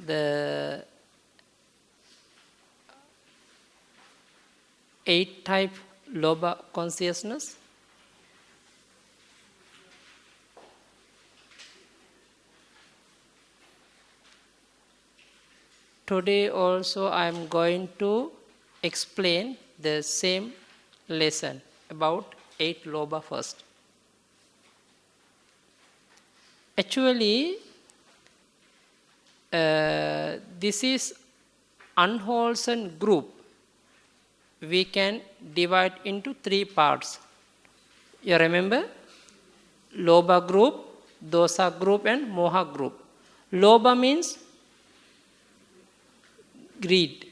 the 8 type Lobha consciousness. Today also I am going to explain the same lesson about 8 Lobha first. Actually, this is unwholesome group. We can divide into 3 parts. You remember? Lobha group, Dosa group and Moha group. Lobha means greed.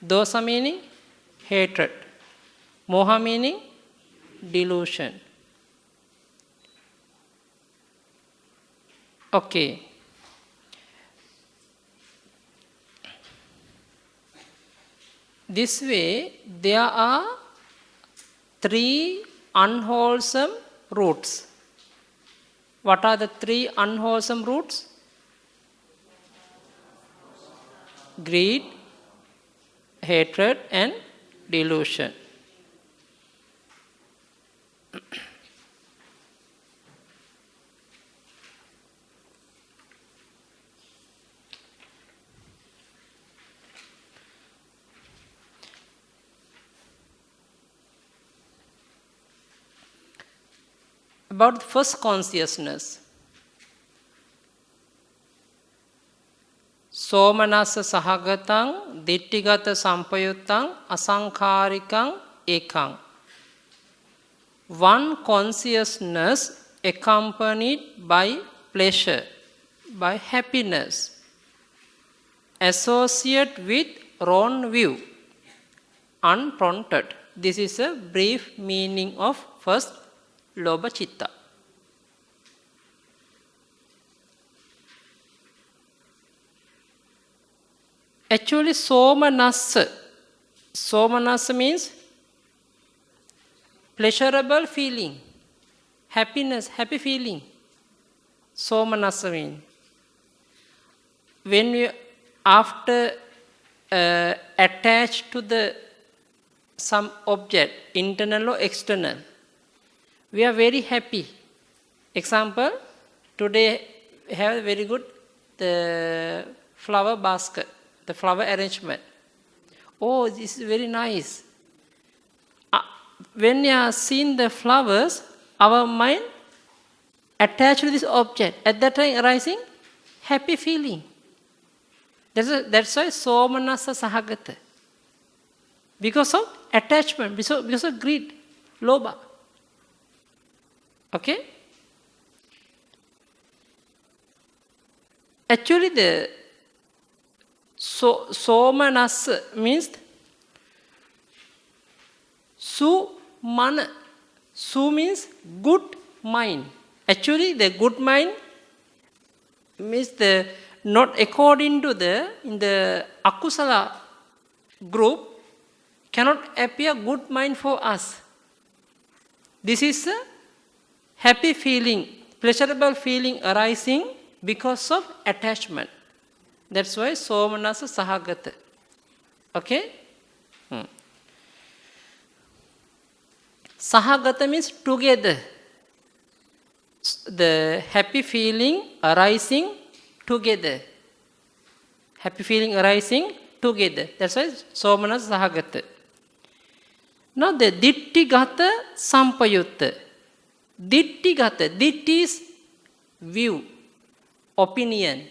Dosa meaning hatred. Moha meaning delusion. Okay. This way, there are 3 unwholesome roots. What are the 3 unwholesome roots? Greed, hatred and delusion. About the first consciousness, Somanasa sahagatang, dittigata sampayuttang, asankharikang, ekang. One consciousness accompanied by pleasure, by happiness, associate with wrong view, unprompted. This is a brief meaning of first Lobha Chitta. Actually, Somanasa means pleasurable feeling, happiness, happy feeling. Somanasa means. When we after attach to some object, internal or external, we are very happy. Example, today we have very good the flower basket, the flower arrangement. Oh, this is very nice. When we are seeing the flowers, our mind attached to this object. At that time arising happy feeling. That's why Somanasa Sahagata. Because of attachment, because of greed, Lobha. Okay? Actually, the Somanasa means Su-mana. Su means good mind. Actually, the good mind means the not according to in the Akusala group cannot appear good mind for us. This is a happy feeling, pleasurable feeling arising because of attachment. That's why Somanasa Sahagata. Okay? Sahagata means together. The happy feeling arising together. Happy feeling arising together. That's why Somanasa Sahagata. Now the Dittigata Sampayutta. Dittigata. Ditti is view, opinion.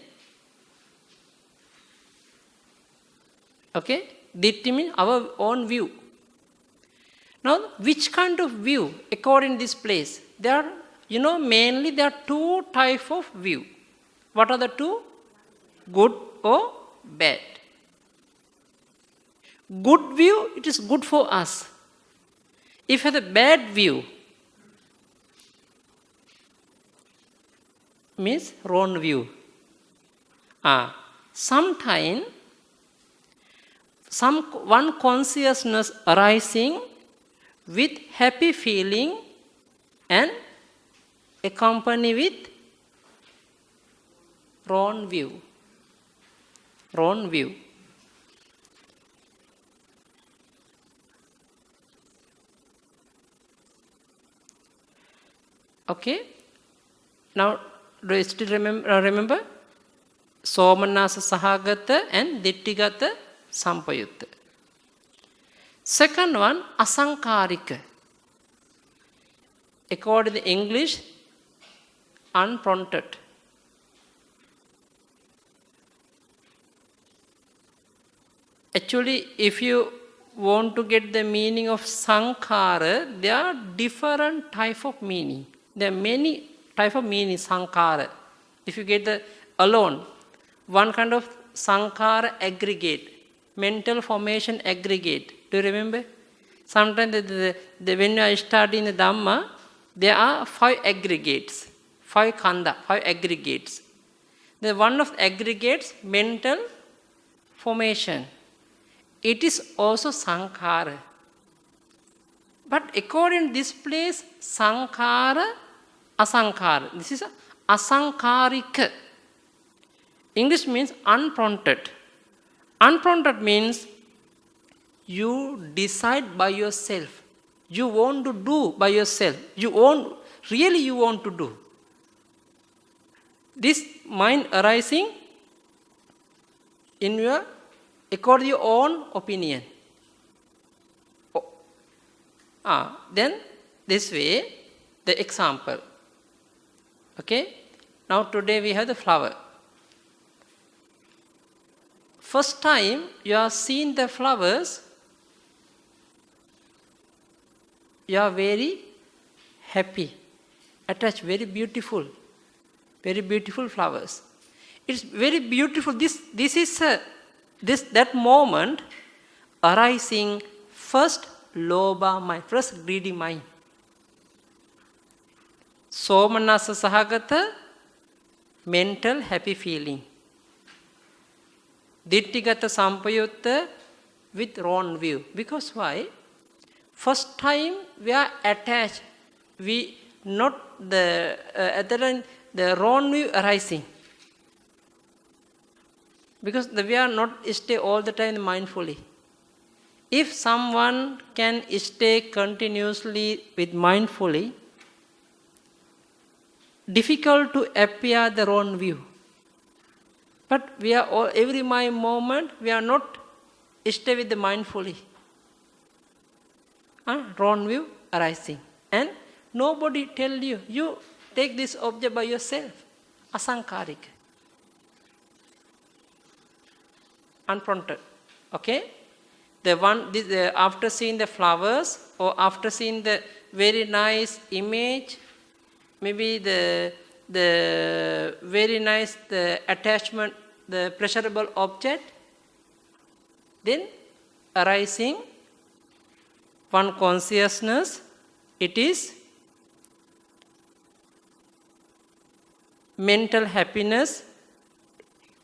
Okay? Ditti means our own view. Now, which kind of view according to this place? There are, mainly there are 2 types of view. What are the 2? Good or bad. Good view, it is good for us. If you have a bad view, means wrong view. Sometimes, one consciousness arising with happy feeling and accompany with wrong view. Wrong view. Okay? Now, do you still remember? Somanasa Sahagata and Dittigata Sampayutta. Second one, Asankarika. According to English, unprompted. Actually, if you want to get the meaning of Sankara, there are different type of meaning. There are many type of meaning Sankara. If you get the alone, one kind of Sankara aggregate, mental formation aggregate. Do you remember? Sometimes when I study in the Dhamma, there are 5 aggregates, 5 kanda, 5 aggregates. The one of aggregates, mental formation. It is also Sankara. But according to this place, Sankara, Asankara. This is Asankarika. English means unprompted. Unprompted means you decide by yourself. You want to do by yourself. You want to do. This mind arising in your, according to your own opinion. Then this way, the example. Okay? Now today we have the flower. First time you are seeing the flowers, you are very happy, attached, very beautiful flowers. It's very beautiful. This is that moment arising first lobha mind, first greedy mind. Somanasa Sahagata, mental happy feeling. Dittigata Sampayutta, with wrong view. Because why? First time we are attached, we not the at the time the wrong view arising. Because we are not stay all the time mindfully. If someone can stay continuously with mindfully, difficult to appear the wrong view. But we are all, every moment we are not stay with the mindfully. Wrong view arising. And nobody tell you, you take this object by yourself. Asankarik. Unprompted. Okay? After seeing the flowers or after seeing the very nice image, maybe the very nice the attachment, the pleasurable object, then arising one consciousness, it is mental happiness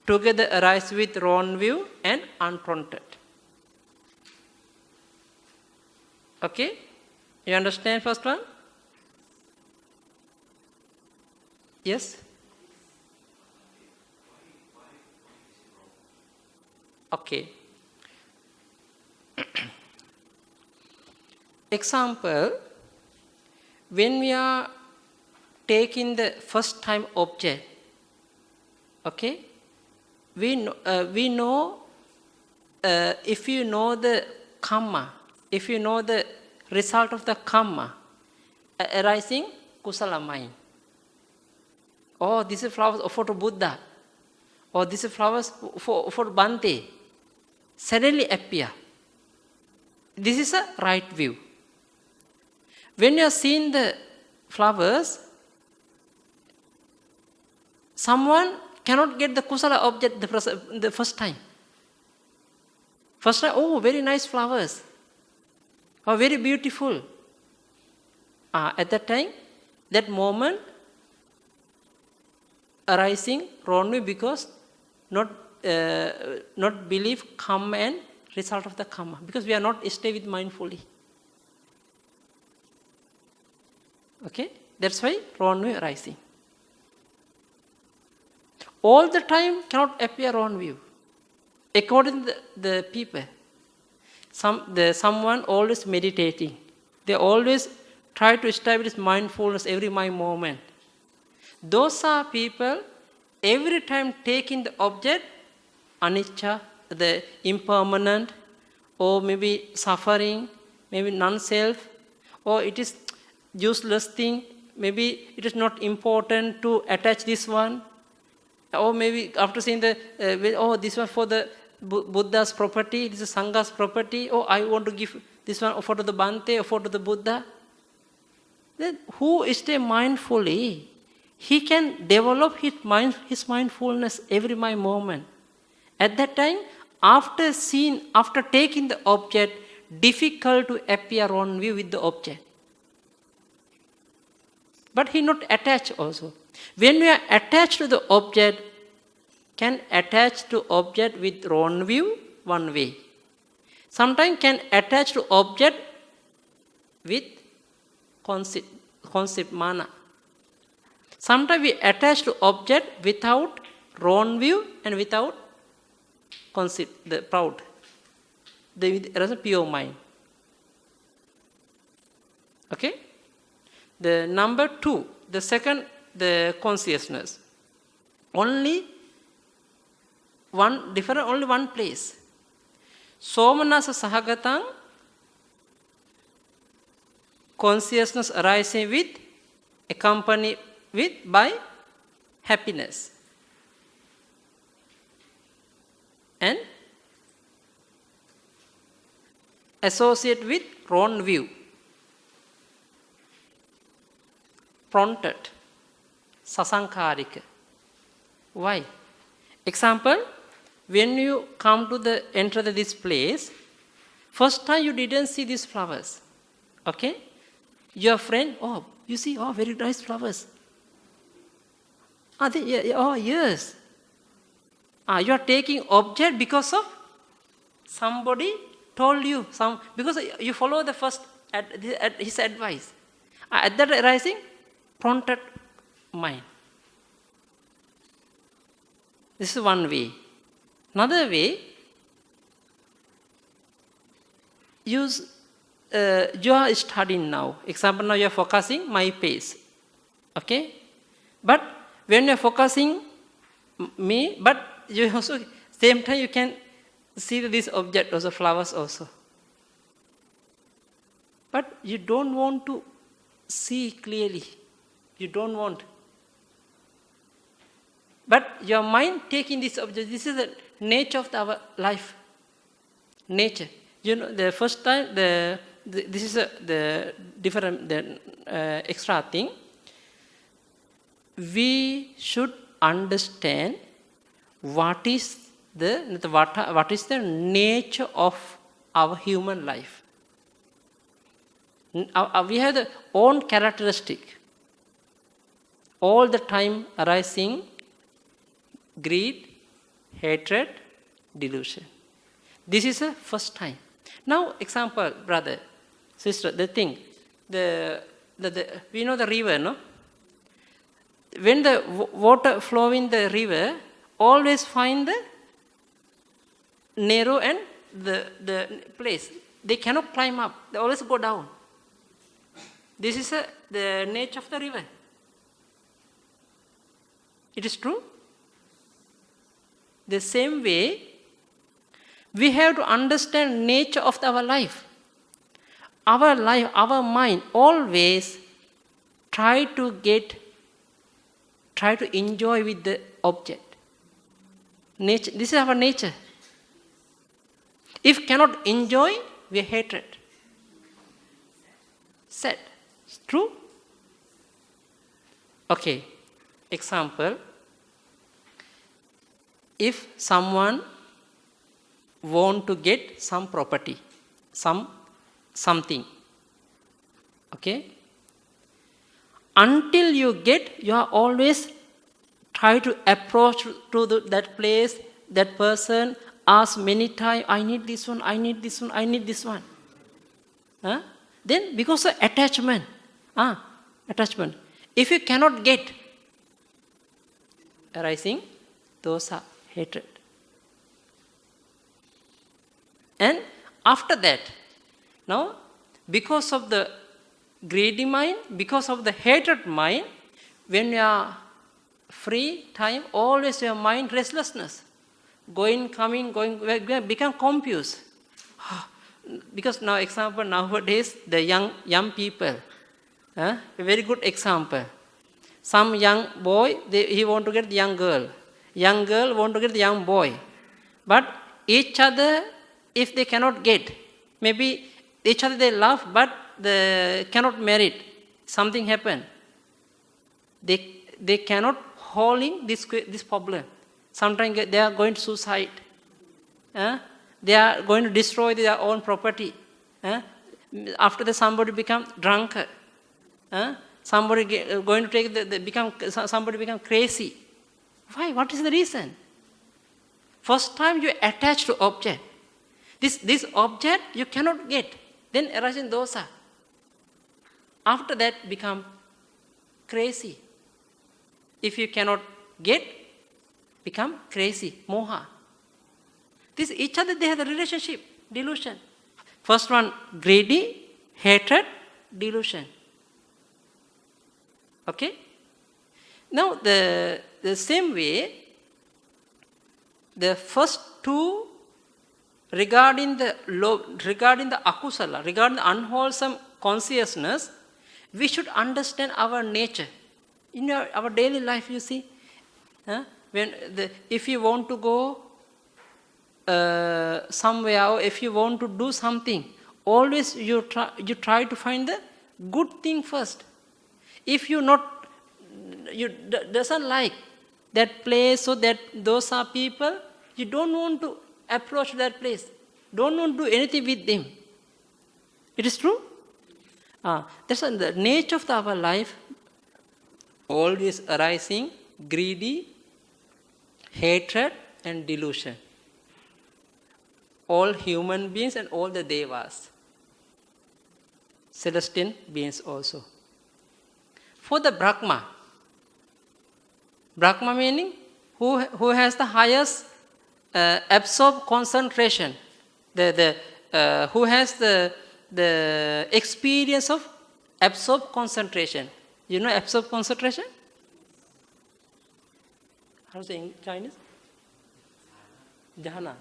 together arise with wrong view and unprompted. Okay? You understand first one? Yes? Okay. Example, when we are taking the first time object, okay, we know if you know the karma, if you know the result of the karma arising kusala mind. Oh, this is flowers for Buddha. Or this is flowers for Bhante. Suddenly appear. This is a right view. When you are seeing the flowers, someone cannot get the kusala object the first time. First time, oh, very nice flowers. Oh, very beautiful. At that time, that moment, arising wrongly because not believe karma and result of the karma. Because we are not stay with mindfully. Okay? That's why wrongly arising. all the time cannot appear on view. According to the people, someone always meditating. They always try to establish mindfulness every moment. Those are people every time taking the object, anicca, the impermanent, or maybe suffering, maybe non-self, or it is useless thing, maybe it is not important to attach this one, or maybe after seeing this one for the Buddha's property, this is Sangha's property, I want to give this one for the Bhante or for the Buddha. Then who stay mindfully, he can develop his mindfulness every moment. At that time, after taking the object, difficult to appear on view with the object. But he not attached also. When we are attached to the object, can attach to object with wrong view, one way. Sometimes can attach to object with concept mana. Sometimes we attach to object without wrong view and without concept, the proud. There is a pure mind. Okay? The number 2, the second, the consciousness. Only one place. Somanasa Sahagatang, consciousness arising with, accompanied with by happiness. And associate with wrong view. Prompted. Sasankarika. Why? Example, when you come to enter this place, first time you didn't see these flowers. Okay? Your friend, you see, very nice flowers. Yes. You are taking object because of somebody told you, because you follow the first his advice. At that arising, prompted mind. This is one way. Another way, you are studying now. Example, now you are focusing my pace. Okay? But when you are focusing me, but you also, same time you can see this object also, flowers also. But you don't want to see clearly. You don't want. But your mind taking this object, this is the nature of our life. Nature. You know, the first time, this is the different, extra thing. We should understand what is the nature of our human life. We have the own characteristic. All the time arising greed, hatred, delusion. This is the first time. Now, example, brother, sister, the thing, we know the river, no? When the water flow in the river, always find the narrow and the place. They cannot climb up. They always go down. This is the nature of the river. It is true. The same way, we have to understand nature of our life. Our life, our mind always try to enjoy with the object. Nature, this is our nature. If cannot enjoy, we are hatred. Sad. It's true? Okay. Example. If someone want to get some property, something, okay? Until you get, you are always try to approach to that place, that person, ask many times, I need this one, I need this one, I need this one. Then because of attachment, attachment. If you cannot get arising, dosa, hatred. And after that, now, because of the greedy mind, because of the hatred mind, when you are free time, always your mind restlessness. Going, coming, going, become confused. Because now, example, nowadays, the young people, a very good example. Some young boy, he want to get the young girl. Young girl want to get the young boy. But each other, if they cannot get, maybe each other they love, but they cannot marry. Something happen. They cannot holding this problem. Sometimes they are going to suicide. They are going to destroy their own property. After that, somebody become drunkard. Somebody going to take somebody become crazy. Why? What is the reason? First time you attach to object. This object you cannot get. Then arises dosa. After that become crazy. If you cannot get, become crazy, moha. This each other they have a relationship, delusion. First one, greedy, hatred, delusion. Okay? Now the same way, the first two regarding the akusala, regarding the unwholesome consciousness, we should understand our nature. In our daily life, you see, if you want to go somewhere, or if you want to do something, always you try to find the good thing first. If you doesn't like that place or those are people, you don't want to approach that place. Don't want to do anything with them. It is true. That's the nature of our life. Always arising greedy, hatred, and delusion. All human beings and all the devas. Celestial beings also. For the Brahma meaning who has the highest absorbed concentration, who has the experience of absorbed concentration. You know absorbed concentration? How to say in Chinese? Jhana.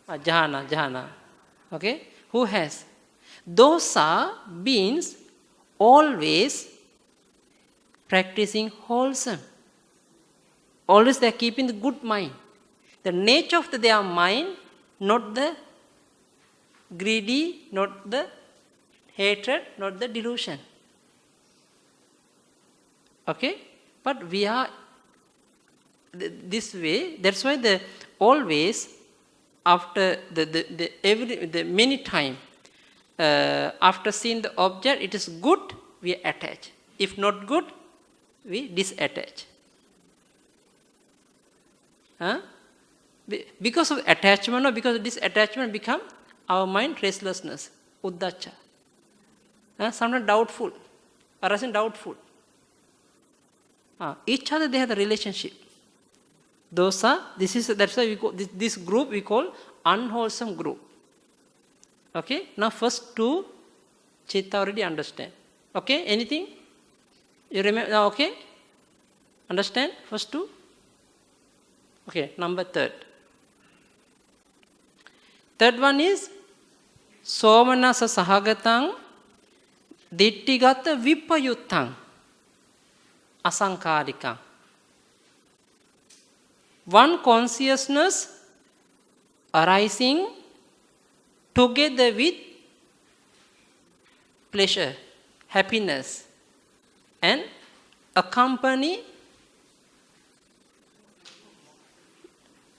Jhana. Okay? Who has? Those are beings always practicing wholesome. Always they are keeping the good mind. The nature of their mind, not the greedy, not the hatred, not the delusion. Okay? But we are this way. That's why always after the many time after seeing the object, it is good, we attach. If not good, we disattach. Because of attachment or because of disattachment become our mind restlessness, uddacha. Sometimes doubtful, arising doubtful. Each other they have the relationship. That's why we call this group we call unwholesome group. Okay? Now first two Chitta already understand. Okay? Anything? You remember? Okay? Understand? First two? Okay, number third. Third one is Somanasa Sahagatang Dittigata Vipayuttang Asankarikang. One consciousness arising together with pleasure, happiness, and accompany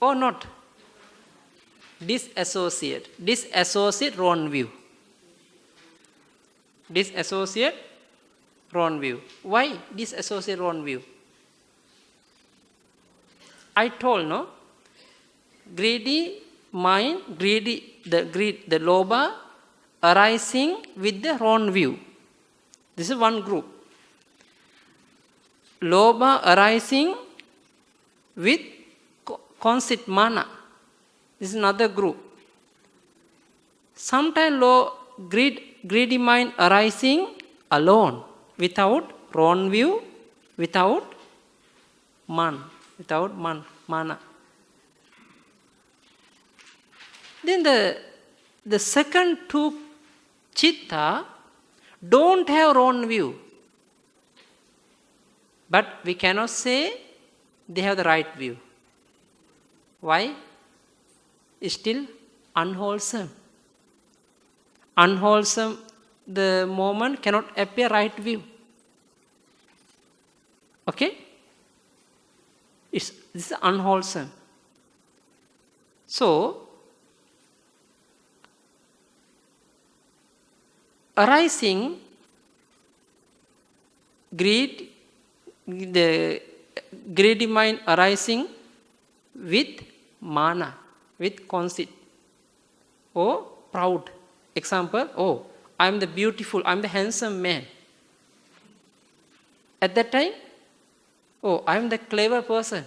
or not. Disassociate wrong view. Disassociate wrong view. Why disassociate wrong view? I told, no? Greedy mind, the lobha arising with the wrong view. This is one group. Lobha arising with conceit, mana. This is another group. Sometimes low greedy mind arising alone, without wrong view, without mana. Then the second two chitta don't have wrong view. But we cannot say they have the right view. Why? It's still unwholesome. Unwholesome, the moment cannot appear right view. Okay? This is unwholesome. So, arising greed, the greedy mind arising with mana, with conceit, or proud. Example, I am the beautiful, I am the handsome man. At that time, I am the clever person.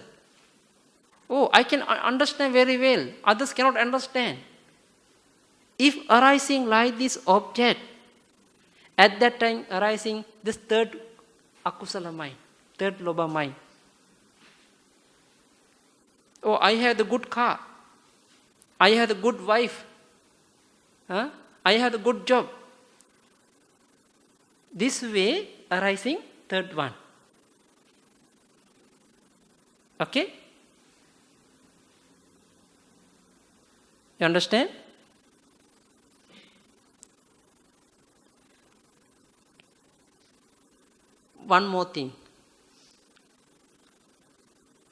I can understand very well, others cannot understand. If arising like this object, at that time arising this third akusala mind, third lobha mind. I have the good car. I have the good wife. I have the good job. This way arising third one. Okay? You understand? One more thing.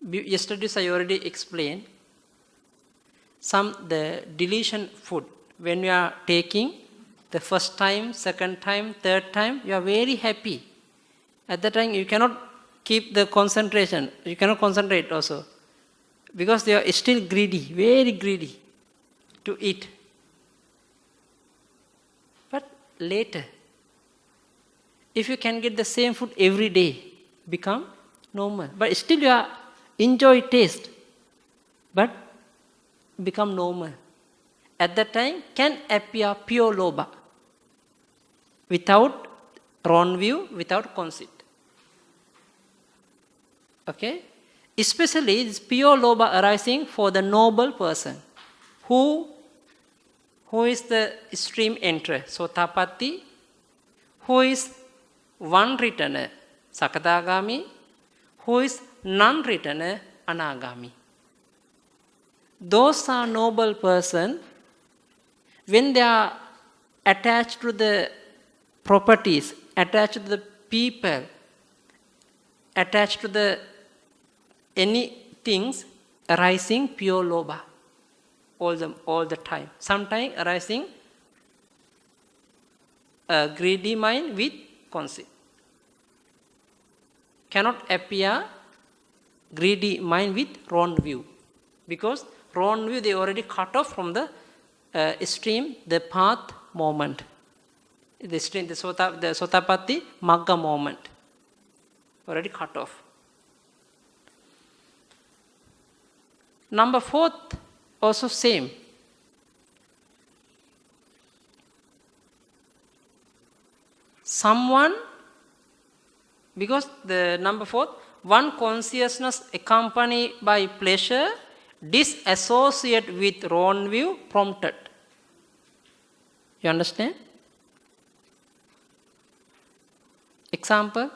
Yesterday I already explained the deletion food. When you are taking the first time, second time, third time, you are very happy. At that time you cannot keep the concentration. You cannot concentrate also. Because they are still greedy, very greedy to eat. But later, if you can get the same food every day, become normal. But still you are enjoy taste, but become normal. At that time can appear pure lobha, without wrong view, without conceit. Okay? Especially this pure lobha arising for the noble person. Who is the stream enterer? Sotapatti. Who is one returner? Sakadagami. Who is non-returner? Anagami. Those are noble person. When they are attached to the properties, attached to the people, attached to the any things, arising pure lobha all the time. Sometimes arising a greedy mind with conceit. Cannot appear greedy mind with wrong view, because wrong view they already cut off from the stream, the path moment, the stream, the Sotapatti Magga moment, already cut off. Number 4, also same. Someone, because the number 4, one consciousness accompanied by pleasure, disassociate with wrong view prompted. You understand? Example.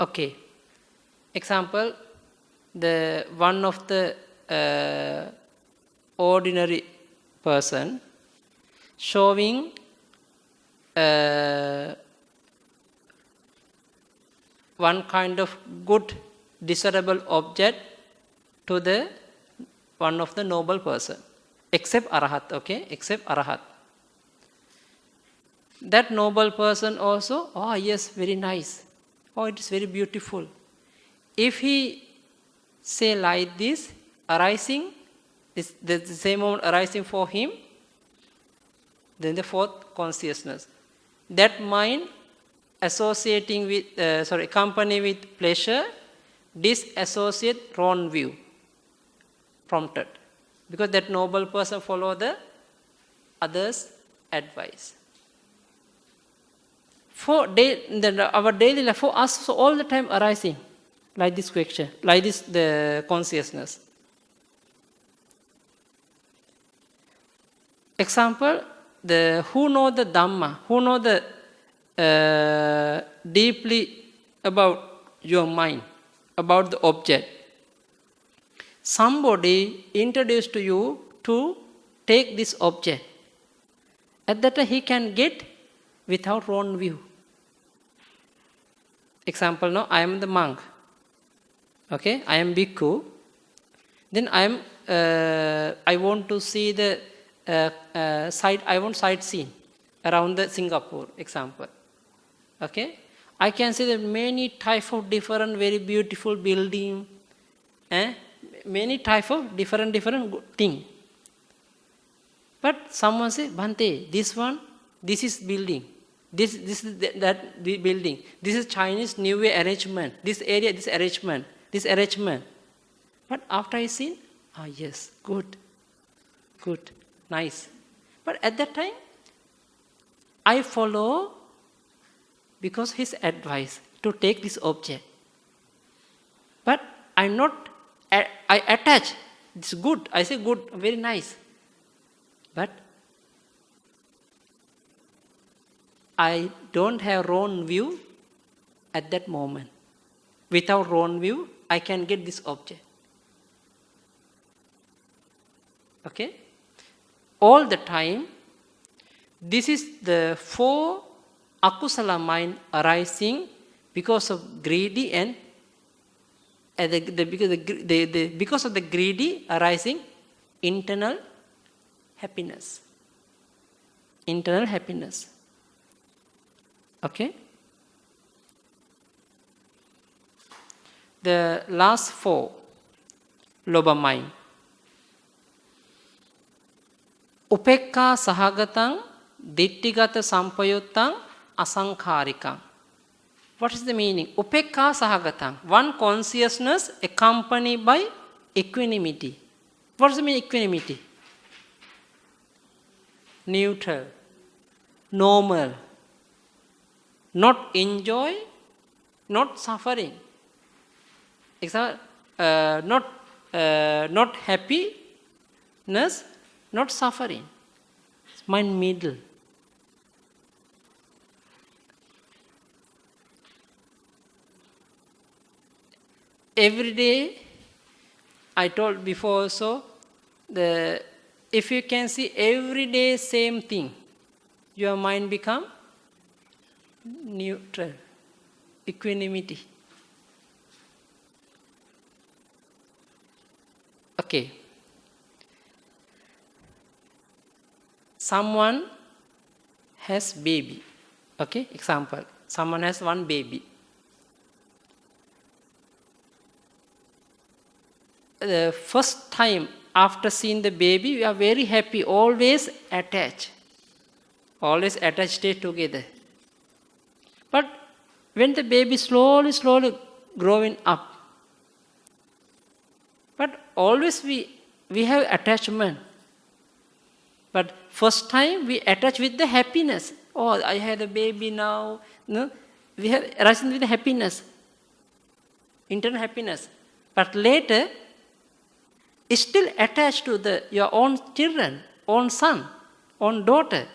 Okay. Example, the one of the ordinary person showing one kind of good desirable object to the one of the noble person, except Arahat, okay, except Arahat. That noble person also, yes, very nice. It is very beautiful. If he say like this, arising, the same moment arising for him, then the 4th consciousness. that mind associating with, company with pleasure, disassociate wrong view, prompted. Because that noble person follow the others' advice. Our daily life, for us, so all the time arising, like this question, like this the consciousness. Example, who know the Dhamma, who know the deeply about your mind, about the object. Somebody introduced to you to take this object. At that time he can get without wrong view. Example, now I am the monk. Okay, I am bhikkhu. Then I want to see the I want sightseeing around the Singapore. Example. Okay, I can see the many type of different very beautiful building, many type of different thing. But someone say, Bhante, this is building. This is that building. This is Chinese New Year arrangement. This area, this arrangement. But after I seen, yes, good, nice. But at that time, I follow because his advice to take this object. But I attach. It's good. I say good, very nice. But I don't have wrong view at that moment. Without wrong view, I can get this object. Okay? All the time, this is the 4 akusala mind arising because of greedy and because of the greedy arising internal happiness. Internal happiness. Okay? The last 4, lobha mind. Upekka sahagatang, dittigata sampayuttang, asankharikang. What is the meaning? Upekka sahagatang. One consciousness accompanied by equanimity. What does it mean equanimity? Neutral, normal, not enjoy, not suffering. Example, not happiness, not suffering. It's mind middle. Every day, I told before also, if you can see every day same thing, your mind become neutral, equanimity. Okay. Someone has baby. Okay, example. Someone has one baby. The first time after seeing the baby, we are very happy, always attached. Always attached, stay together. But when the baby slowly growing up, but always we have attachment. But first time we attach with the happiness. Oh, I had a baby now. No, we have arising with the happiness, internal happiness. But later, it's still attached to your own children, own son, own daughter.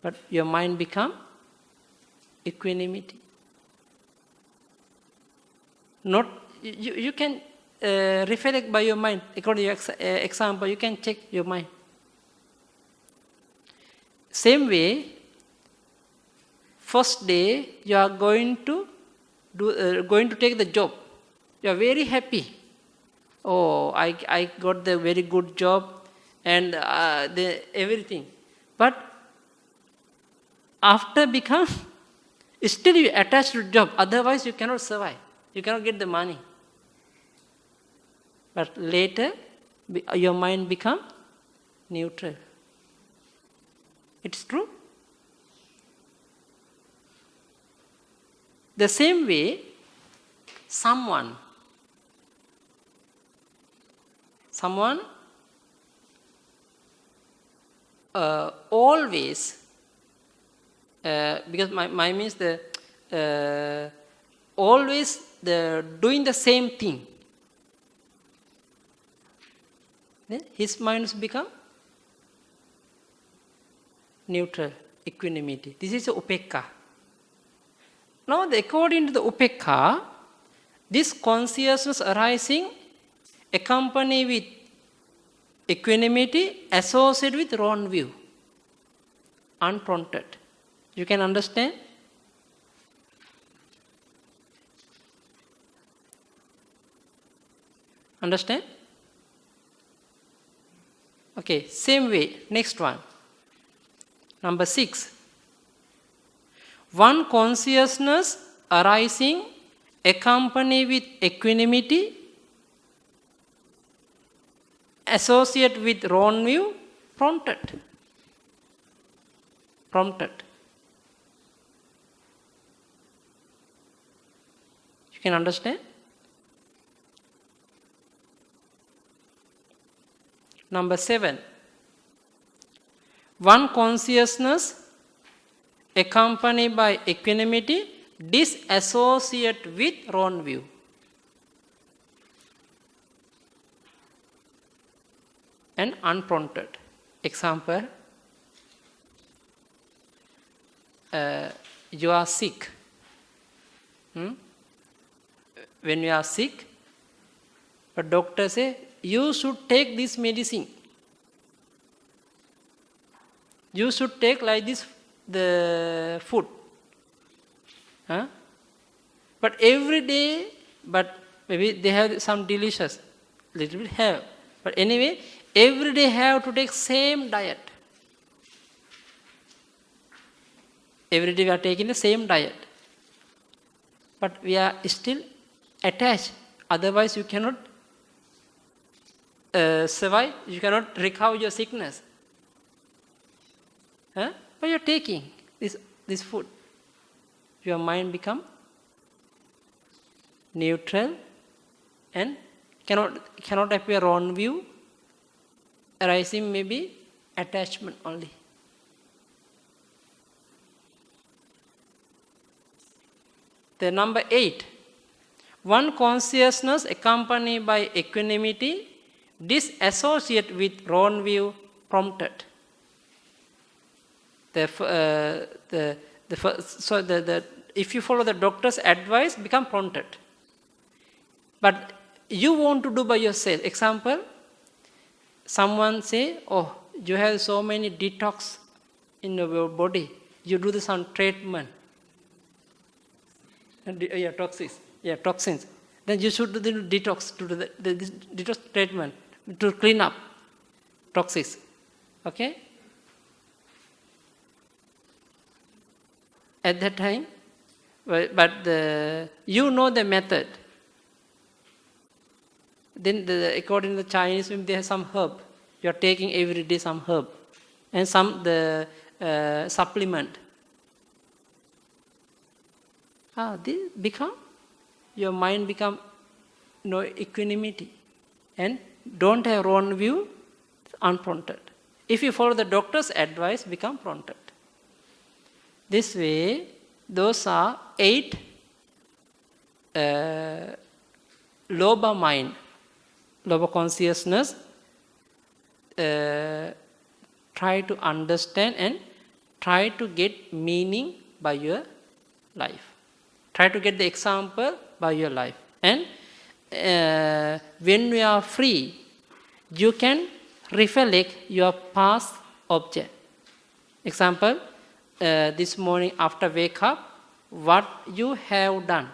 But your mind become equanimity. Not you can reflect by your mind. According to your example, you can check your mind. Same way, first day you are going to take the job. You are very happy. Oh, I got the very good job and everything. But after become, still you attach to the job. Otherwise you cannot survive. You cannot get the money. But later, your mind become neutral. It's true. The same way, someone always, because my means the always the doing the same thing, then his minds become neutral, equanimity. This is upekka. Now, according to the upekka, this consciousness arising accompanied with equanimity associated with wrong view, unprompted. You can understand? Understand? Okay, same way, next one. Number 6. One consciousness arising accompanied with equanimity associated with wrong view, prompted. You can understand? Number 7. One consciousness accompanied by equanimity disassociate with wrong view. And unprompted. Example, you are sick. When you are sick, the doctor say, you should take this medicine. You should take like this the food. But every day, but maybe they have some delicious, little bit have. But anyway, every day have to take same diet. Every day we are taking the same diet. But we are still attached. Otherwise you cannot survive. You cannot recover your sickness. But you are taking this food. Your mind become neutral and cannot appear wrong view. Arising maybe attachment only. The number 8. One consciousness accompanied by equanimity disassociate with wrong view, prompted. If you follow the doctor's advice, become prompted. But you want to do by yourself. Example, someone say, oh, you have so many detox in your body. You do some treatment. Toxins. Then you should do the detox, to do the detox treatment to clean up toxins. Okay? At that time, but you know the method. Then according to the Chinese, they have some herb. You are taking every day some herb and some supplement. This become, your mind become equanimity and don't have wrong view, unprompted. If you follow the doctor's advice, become prompted. This way, those are 8 lobha mind, lobha consciousness. Try to understand and try to get meaning by your life. Try to get the example by your life. And when you are free, you can reflect your past object. Example, this morning after wake up, what you have done.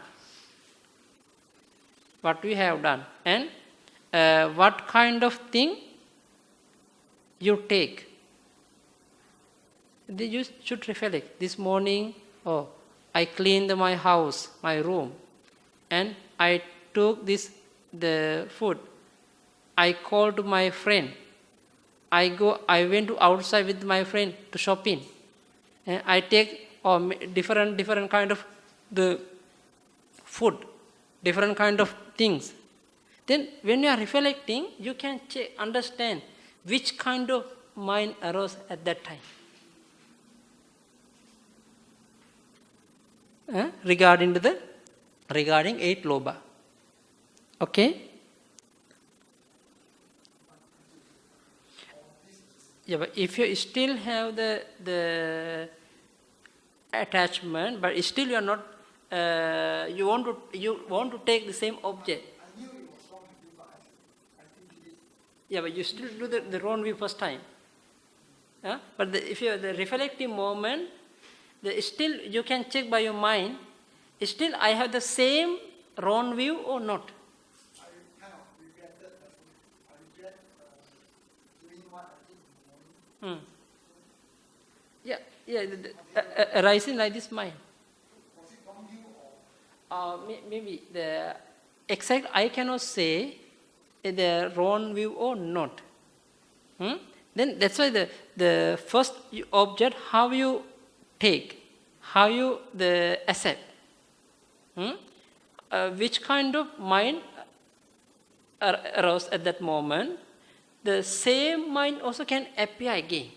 What you have done. And what kind of thing you take. You should reflect. This morning, I cleaned my house, my room, and I took the food. I called my friend. I went to outside with my friend to shopping. And I take different kind of the food, different kind of things. Then when you are reflecting, you can understand which kind of mind arose at that time. Regarding 8 lobha. Okay? Yeah, but if you still have the attachment, but still you are not, you want to take the same object. I knew it was wrong to do, but I think it is. Yeah, but you still do the wrong view first time. But if you the reflective moment, still you can check by your mind. Still, I have the same wrong view or not. I kind of regretted that. I regret doing what I did in the morning. Arising like this mind. Was it wrong view or? Maybe the exact I cannot say the wrong view or not. Then that's why the first object, how you take, how you accept, which kind of mind arose at that moment, the same mind also can appear again.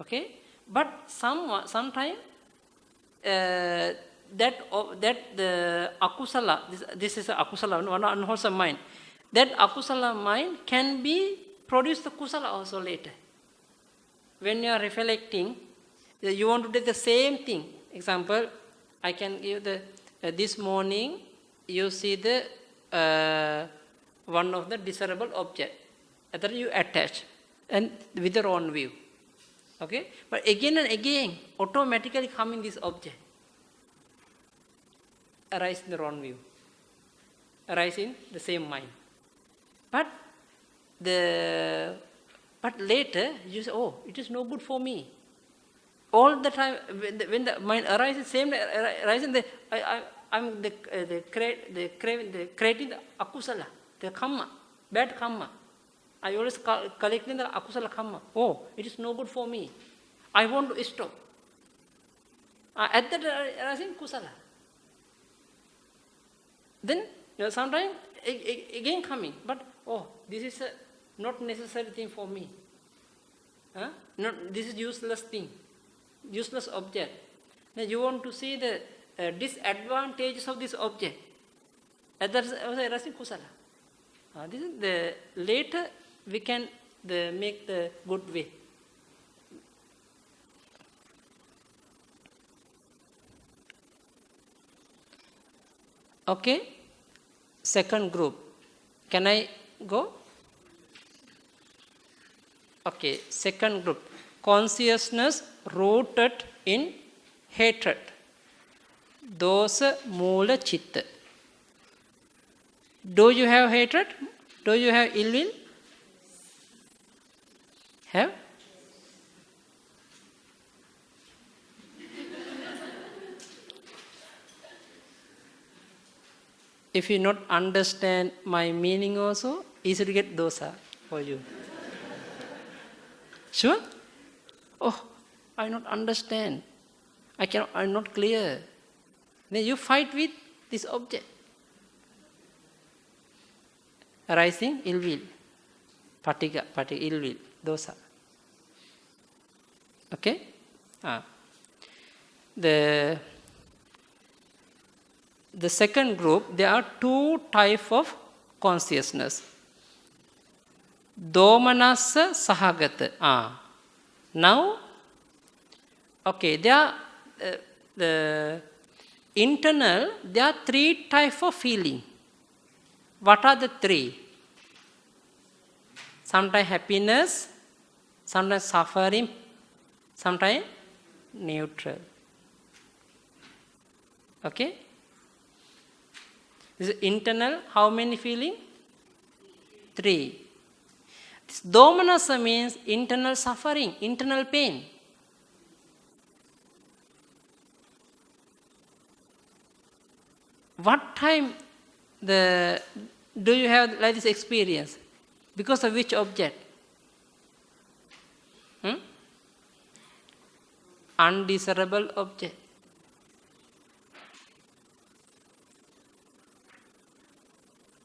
Okay, but sometimes that the akusala, this is a akusala, one unwholesome mind. That akusala mind can be produce the kusala also later. When you are reflecting, you want to do the same thing. Example, I can give the this morning you see the one of the desirable object that you attach and with your own view. Okay, but again and again, automatically coming this object arise in the wrong view, arise in the same mind. But later you say, oh, it is no good for me. All the time when the mind arises, same arising, I'm creating the akusala, the karma, bad karma. I always collecting the akusala karma. Oh, it is no good for me. I want to stop. At that arising kusala. Then sometimes again coming, but oh, this is not necessary thing for me. This is useless thing, useless object. Then you want to see the disadvantages of this object. At that arising kusala. This is the later we can make the good way. Okay, second group. Can I go? Okay, second group. Consciousness rooted in hatred. Dosa moola chitta. Do you have hatred? Do you have ill will? Have? If you not understand my meaning also, easy to get dosa for you. Sure? Oh, I not understand. I'm not clear. Then you fight with this object. Arising ill will. Patika, ill will, dosa. Okay? The second group, there are two types of consciousness. Domanassa sahagata. Now, okay, there are the internal, there are three types of feeling. What are the three? Sometimes happiness, sometimes suffering, sometimes neutral. Okay? This is internal, how many feeling? Three. This domanassa means internal suffering, internal pain. What time do you have like this experience? Because of which object? Undesirable object.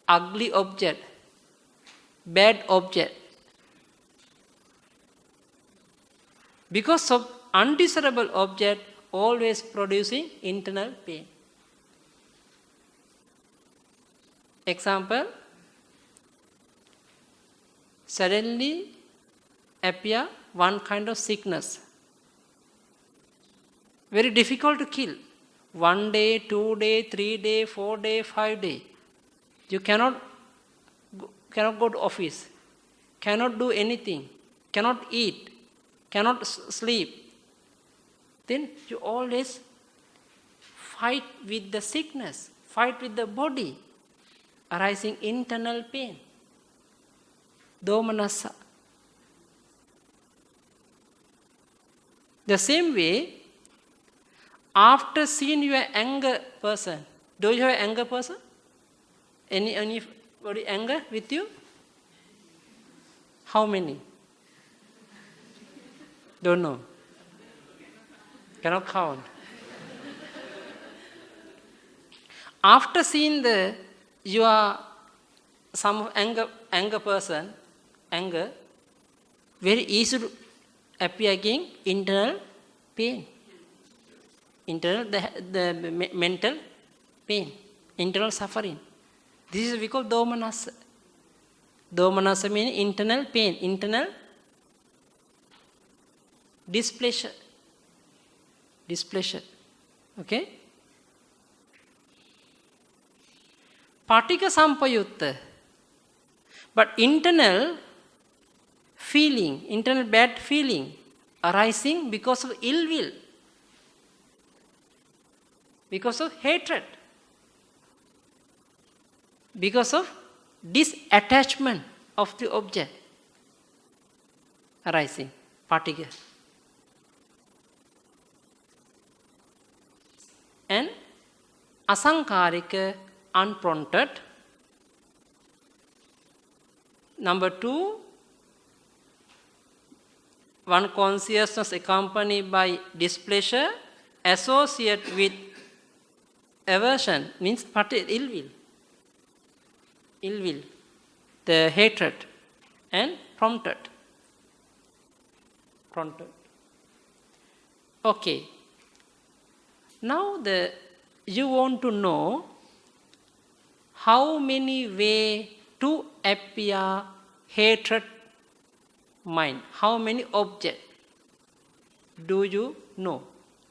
ugly object, bad object. Because of undesirable object always producing internal pain. Example, suddenly appear one kind of sickness. Very difficult to kill. 1 day, 2 day, 3 day, 4 day, 5 day. You cannot go to office, cannot do anything, cannot eat, cannot sleep. Then you always fight with the sickness, fight with the body, arising internal pain. Domanassa. The same way, after seeing your anger person, do you have an anger person? Anybody anger with you? How many? Don't know. Cannot count. After seeing your some anger person, anger, very easy to appear again internal pain. Internal the mental pain, internal suffering. This is we call domanassa. Domanassa means internal pain, internal displeasure. Displeasure. Okay? Patika sampayutta. But internal feeling, internal bad feeling arising because of ill will, because of hatred, because of disattachment of the object arising, patika. And asankarika, unprompted. Number 2, one consciousness accompanied by displeasure associated with aversion, means ill will. Ill will, the hatred, and prompted. Prompted. Okay. Now you want to know how many ways to appear hatred mind. How many objects do you know?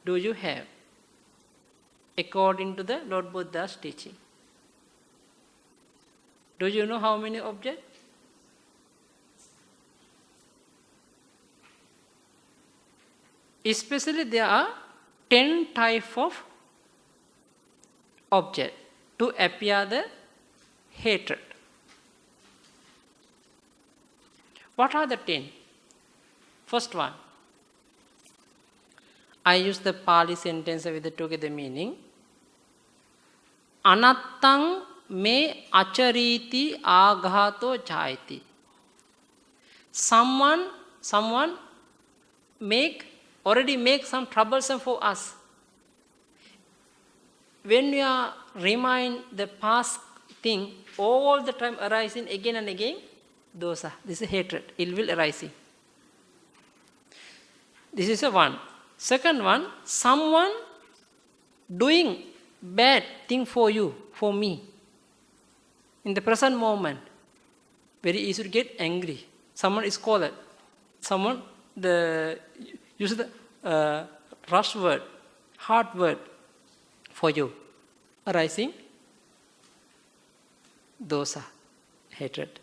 Do you have? According to the Lord Buddha's teaching. Do you know how many objects? Especially there are 10 types of object to appear the hatred. What are the 10? First one. I use the Pali sentence with the together meaning. Anattang me achariti aghato jayati. Someone already make some troublesome for us. When we are remind the past thing, all the time arising again and again, dosa. This is hatred, ill will arising. This is a one. Second one, someone doing bad thing for you, for me. In the present moment, very easy to get angry. Someone is called. Someone use the rush word, hard word for you, arising dosa, hatred.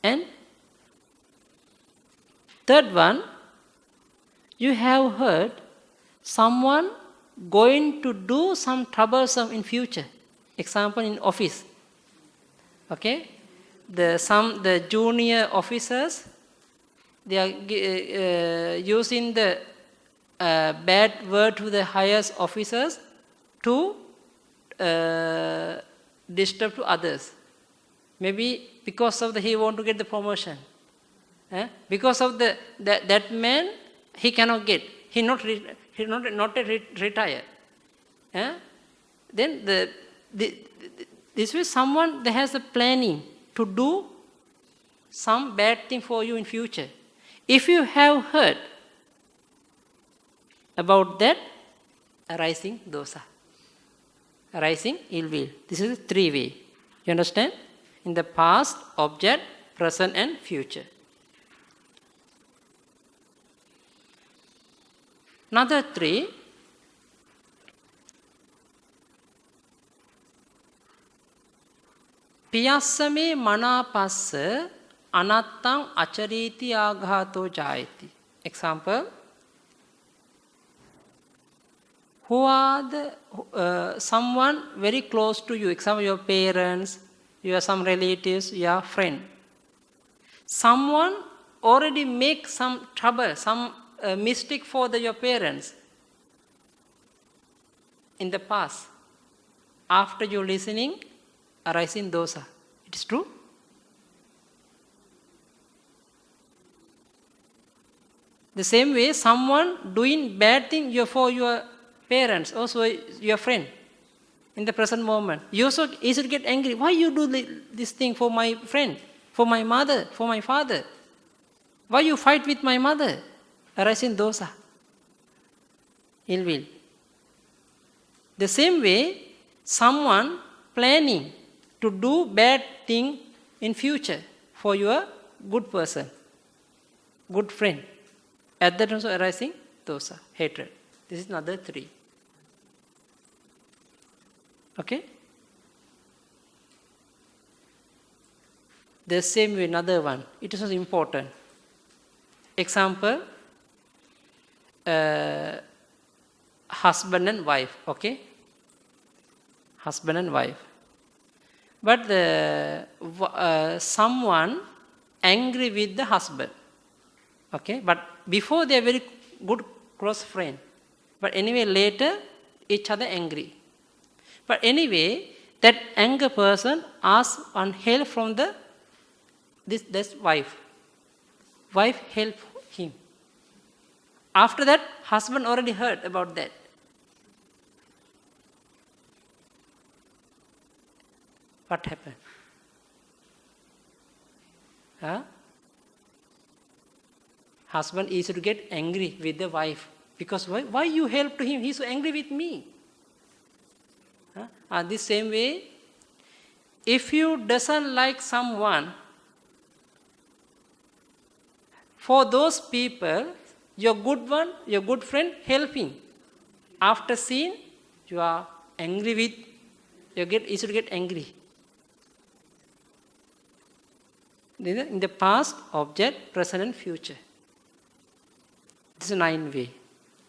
And third one, you have heard someone going to do some troublesome in future. Example, in office. Okay? The junior officers, they are using the bad word to the highest officers to disturb to others. Maybe because of he want to get the promotion. Because of that man, he cannot get. He not retire. Then This way someone that has a planning to do some bad thing for you in future. If you have heard about that, arising dosa, arising ill will. This is 3 way. You understand? In the past, object, present and future. Another 3. Piyasame manapassa anattang achariti aghato jayati. Example. Who are the someone very close to you? Example, your parents, your some relatives, your friend. Someone already make some trouble, some mistake for your parents in the past. After you listening, arising dosa. It is true? The same way, someone doing bad thing for your parents, also your friend, in the present moment. You also easily get angry. Why you do this thing for my friend, for my mother, for my father? Why you fight with my mother? Arising dosa, ill will. The same way, someone planning to do bad thing in future for your good person, good friend. At that also arising dosa, hatred. This is another 3. Okay? The same way, another one. It is also important. Example, husband and wife. Okay? Husband and wife. But someone angry with the husband. Okay? But before they are very good close friend. But anyway, later each other angry. But anyway, that anger person asks one help from this wife. Wife help him. After that, husband already heard about that. What happened? Huh? Husband is to get angry with the wife. Because why you help him? He's so angry with me. Huh? The same way, if you doesn't like someone, for those people, your good one, your good friend, helping. After seeing, you are angry with, you should get angry. In the past, object, present and future. This is 9 way.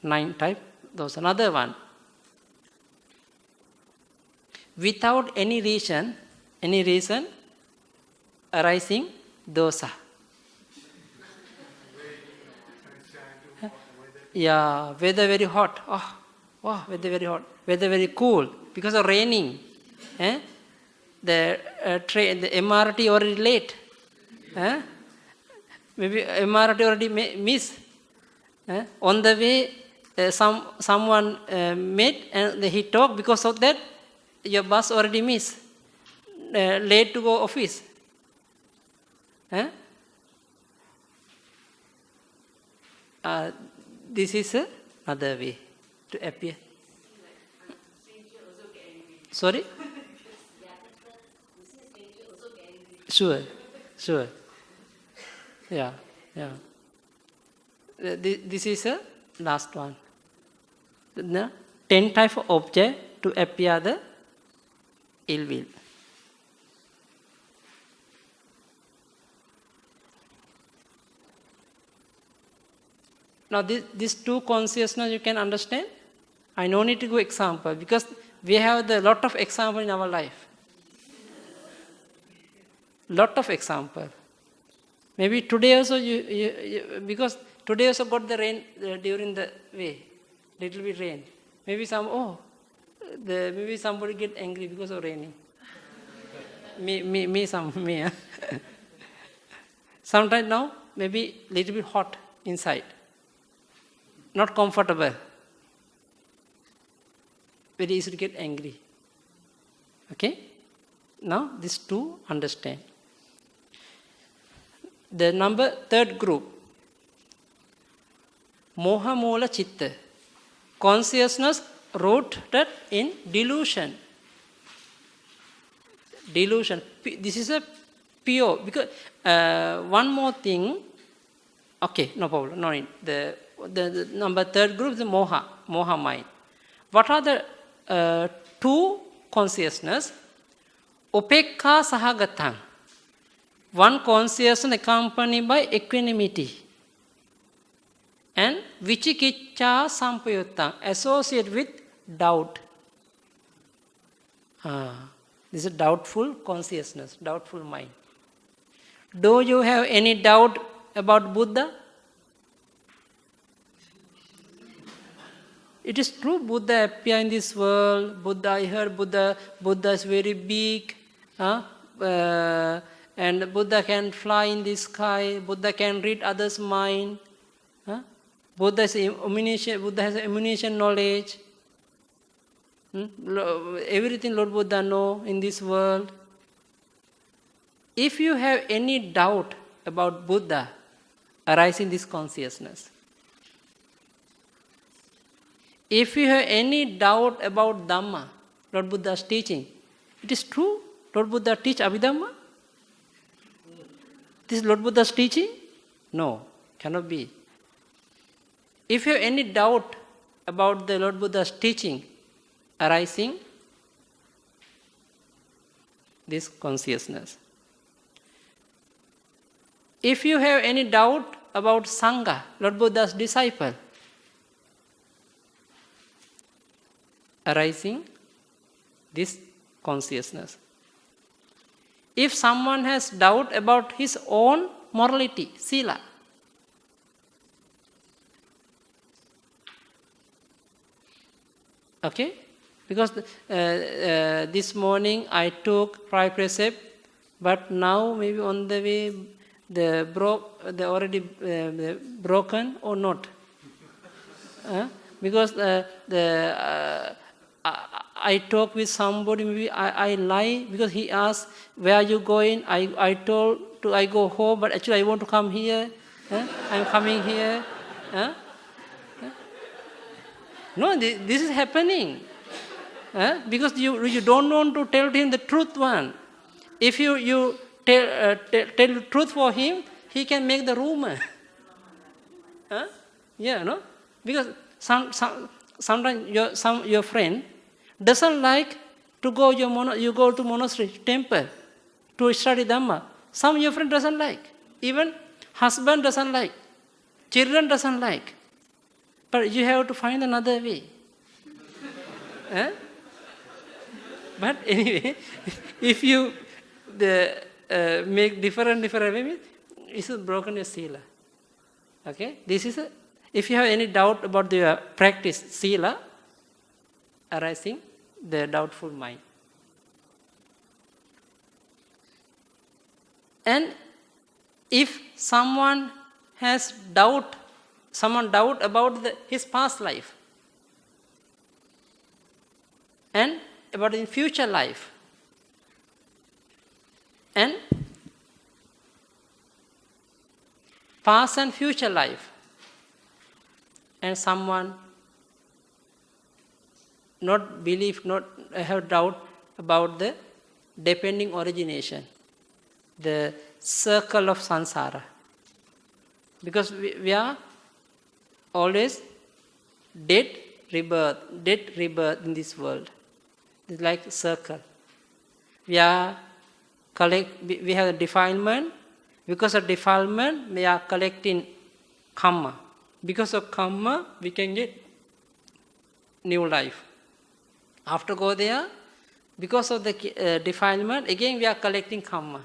9 type. Those another one. Without any reason, arising dosa. Yeah, weather very hot. Oh, wow, weather very hot. Weather very cool because of raining. The train, the MRT already late. Maybe MRT already miss. On the way, someone met and he talked, because of that your bus already missed. Late to go office. This is another way to appear. Sorry? Sure. Yeah. This is a last one. 10 type of object to appear the ill will. Now these 2 consciousness you can understand. I no need to go example because we have a lot of example in our life. Lot of example. Maybe today also you because today also got the rain during the way, little bit rain. Maybe maybe somebody get angry because of raining. me. Sometimes now maybe little bit hot inside. Not comfortable. Very easy to get angry. Okay? Now, these two understand. The third group, Moha Moola Chitta, consciousness rooted in delusion. Delusion. This is a pure. Because one more thing. Okay, no problem. No need. The third group is the Moha mind. What are the two consciousness? Upekha Sahagatang. One consciousness accompanied by equanimity. And Vichikiccha Sampayuttang, associated with doubt. This is a doubtful consciousness, doubtful mind. Do you have any doubt about Buddha? It is true, Buddha appeared in this world. Buddha, I heard Buddha is very big. And Buddha can fly in the sky. Buddha can read others' mind. Buddha has omniscient knowledge. Everything Lord Buddha knows in this world. If you have any doubt about Buddha, arise in this consciousness. If you have any doubt about Dhamma, Lord Buddha's teaching, it is true, Lord Buddha teach Abhidhamma? This is Lord Buddha's teaching? No, cannot be. If you have any doubt about the Lord Buddha's teaching, arising this consciousness. If you have any doubt about Sangha, Lord Buddha's disciple, arising this consciousness. If someone has doubt about his own morality, sila, okay? Because this morning I took 5 precepts, but now maybe on the way they already broken or not. Because I talk with somebody, maybe I lie because he asked, where are you going? I told I go home, but actually I want to come here. I'm coming here. No, this is happening. Because you don't want to tell him the truth one. If you tell the truth for him, he can make the rumor. Yeah, no? Because sometimes your friend doesn't like to go you go to monastery, temple, to study Dhamma. Some your friend doesn't like. Even husband doesn't like. Children doesn't like. But you have to find another way. But anyway, if you make different ways, it's broken your sila. Okay? This is if you have any doubt about your practice, sila, arising the doubtful mind. And if someone has doubt about his past life and about in future life, and past and future life, and someone not have doubt about the depending origination, the circle of samsara. Because we are always dead rebirth in this world. It's like a circle. We have a defilement. Because of defilement, we are collecting karma. Because of karma, we can get new life. After go there, because of the defilement, again we are collecting karma.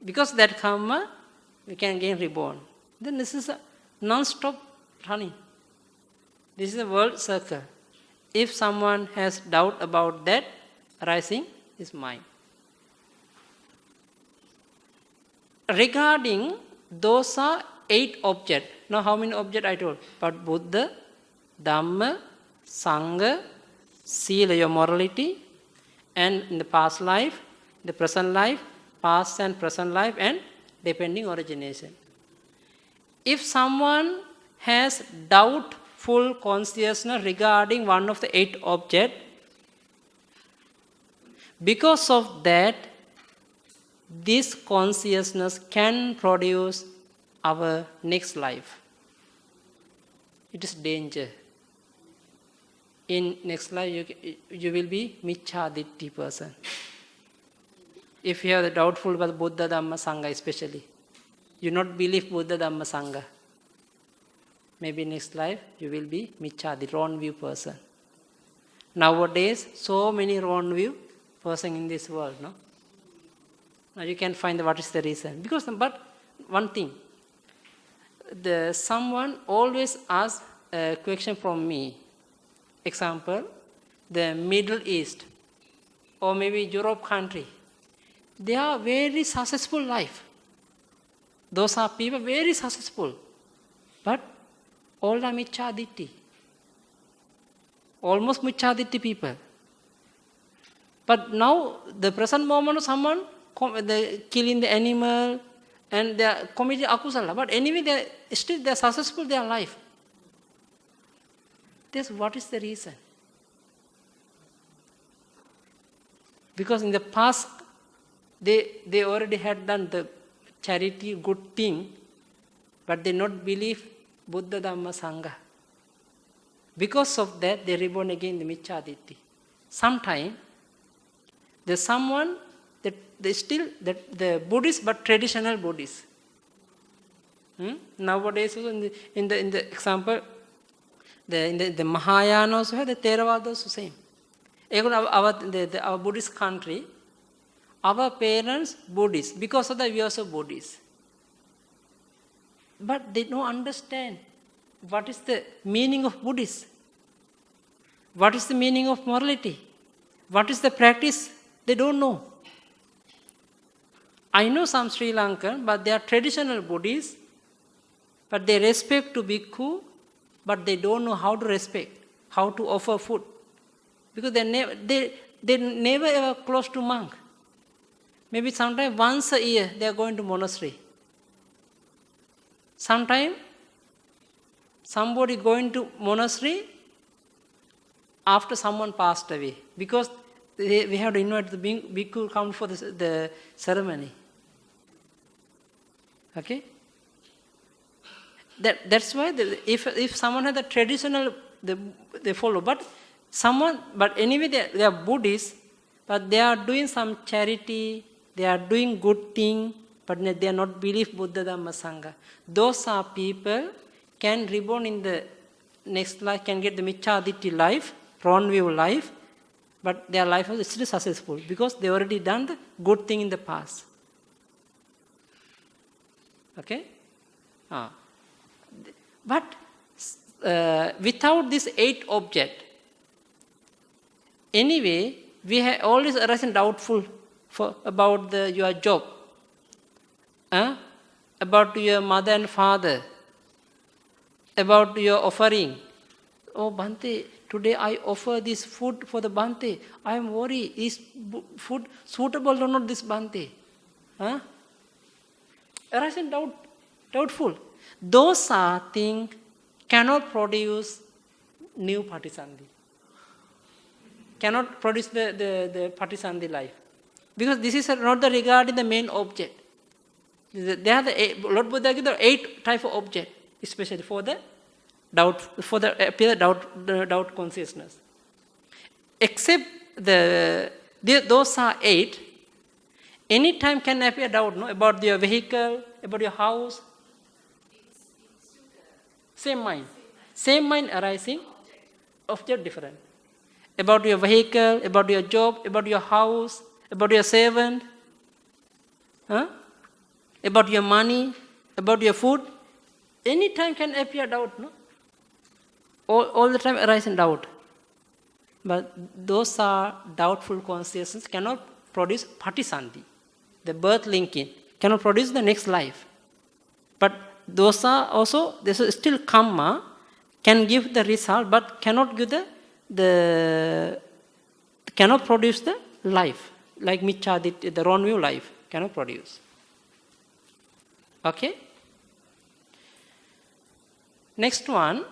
Because of that karma, we can again reborn. Then this is a non-stop running. This is a world circle. If someone has doubt about that, arising is mind. Regarding those are 8 objects. Now how many objects I told? But Buddha, Dhamma, Sangha, Sila, your morality, and in the past life, The present life, past and present life, and depending origination. If someone has doubtful consciousness regarding one of the 8 objects, because of that, this consciousness can produce our next life. It is danger. In next life, you will be Micchaditti person. If you have the doubtful about Buddha, Dhamma, Sangha especially, you not believe Buddha, Dhamma, Sangha, maybe next life you will be Micchaditti, wrong view person. Nowadays, so many wrong view person in this world, no? Now you can find what is the reason. But one thing, someone always asks a question from me. Example, the Middle East or maybe Europe country, they are very successful life. Those are people very successful, but all are Micchaditti. Almost Micchaditti people. But now, the present moment, someone they killing the animal and they are committing akusala. But anyway, they are successful in their life. What is the reason? Because in the past, they already had done the charity, good thing, but they not believe Buddha, Dhamma, Sangha. Because of that, they reborn again the Micchaditti. Sometimes, there's someone that they still the Buddhist but traditional Buddhist. Nowadays, in the example, the Mahayana also have the Theravada also same. Our Buddhist country, our parents Buddhist, because of that we also Buddhist. But they don't understand what is the meaning of Buddhist. What is the meaning of morality? What is the practice? They don't know. I know some Sri Lankan, but they are traditional Buddhists, but they respect to bhikkhu, but they don't know how to respect, how to offer food. Because they never ever close to monk. Maybe sometimes once a year they are going to monastery. Sometimes somebody going to monastery after someone passed away. Because we have to invite the bhikkhu come for the ceremony. Okay? That's why if someone has the traditional, they follow. But anyway, they are Buddhists, but they are doing some charity, they are doing good thing, but they are not believe Buddha, Dhamma, Sangha. Those are people can reborn in the next life, can get the Micchaditti life, wrong view life, but their life is still successful because they already done the good thing in the past. Okay? But without this 8 object, anyway, we have always arisen doubtful about your job, about your mother and father, about your offering. Oh, Bhante, today I offer this food for the Bhante. I am worried, is food suitable or not this Bhante? Arising doubtful. Those are things cannot produce new Patisandhi. Cannot produce the Patisandhi life. Because this is not regarding the main object. They have Lord Buddha gives the 8 type of object, especially for the doubt, for the doubt consciousness. Except those are 8. Any time can appear doubt, no? About your vehicle, about your house. Same mind. Same mind arising, object different. About your vehicle, about your job, about your house, about your servant, about your money, about your food. Any time can appear doubt, no? All the time arising doubt. But those are doubtful consciousness cannot produce Patisandhi. The birth linking cannot produce the next life. But those are also, this is still karma, can give the result, but cannot give cannot produce the life. like Michadit, the wrong view life, cannot produce. Okay? Next one,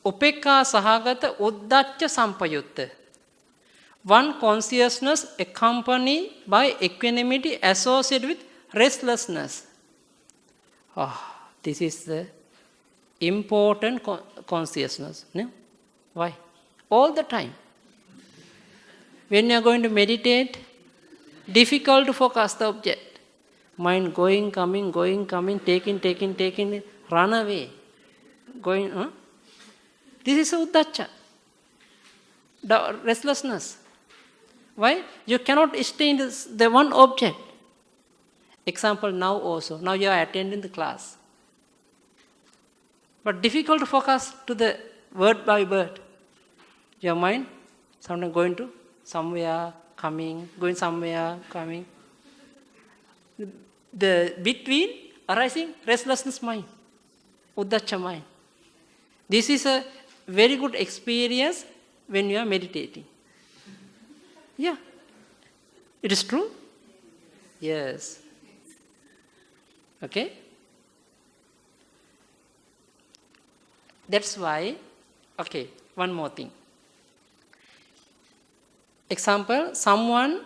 Upekka Sahagata Uddacca Sampayutta. One consciousness accompanied by equanimity associated with restlessness. This is the important consciousness. No? Why? All the time. When you are going to meditate, difficult to focus the object. Mind going, coming, taking, run away. Going, This is Uddacha. The restlessness. Why? You cannot stay in the one object. Example, now also. Now you are attending the class. But difficult to focus to the word by word. Your mind, sometimes going to somewhere, coming, going somewhere, coming. The between arising restlessness mind, Uddacha mind. This is a very good experience when you are meditating. Yeah. It is true? Yes. Okay? That's why, okay, one more thing. Example, someone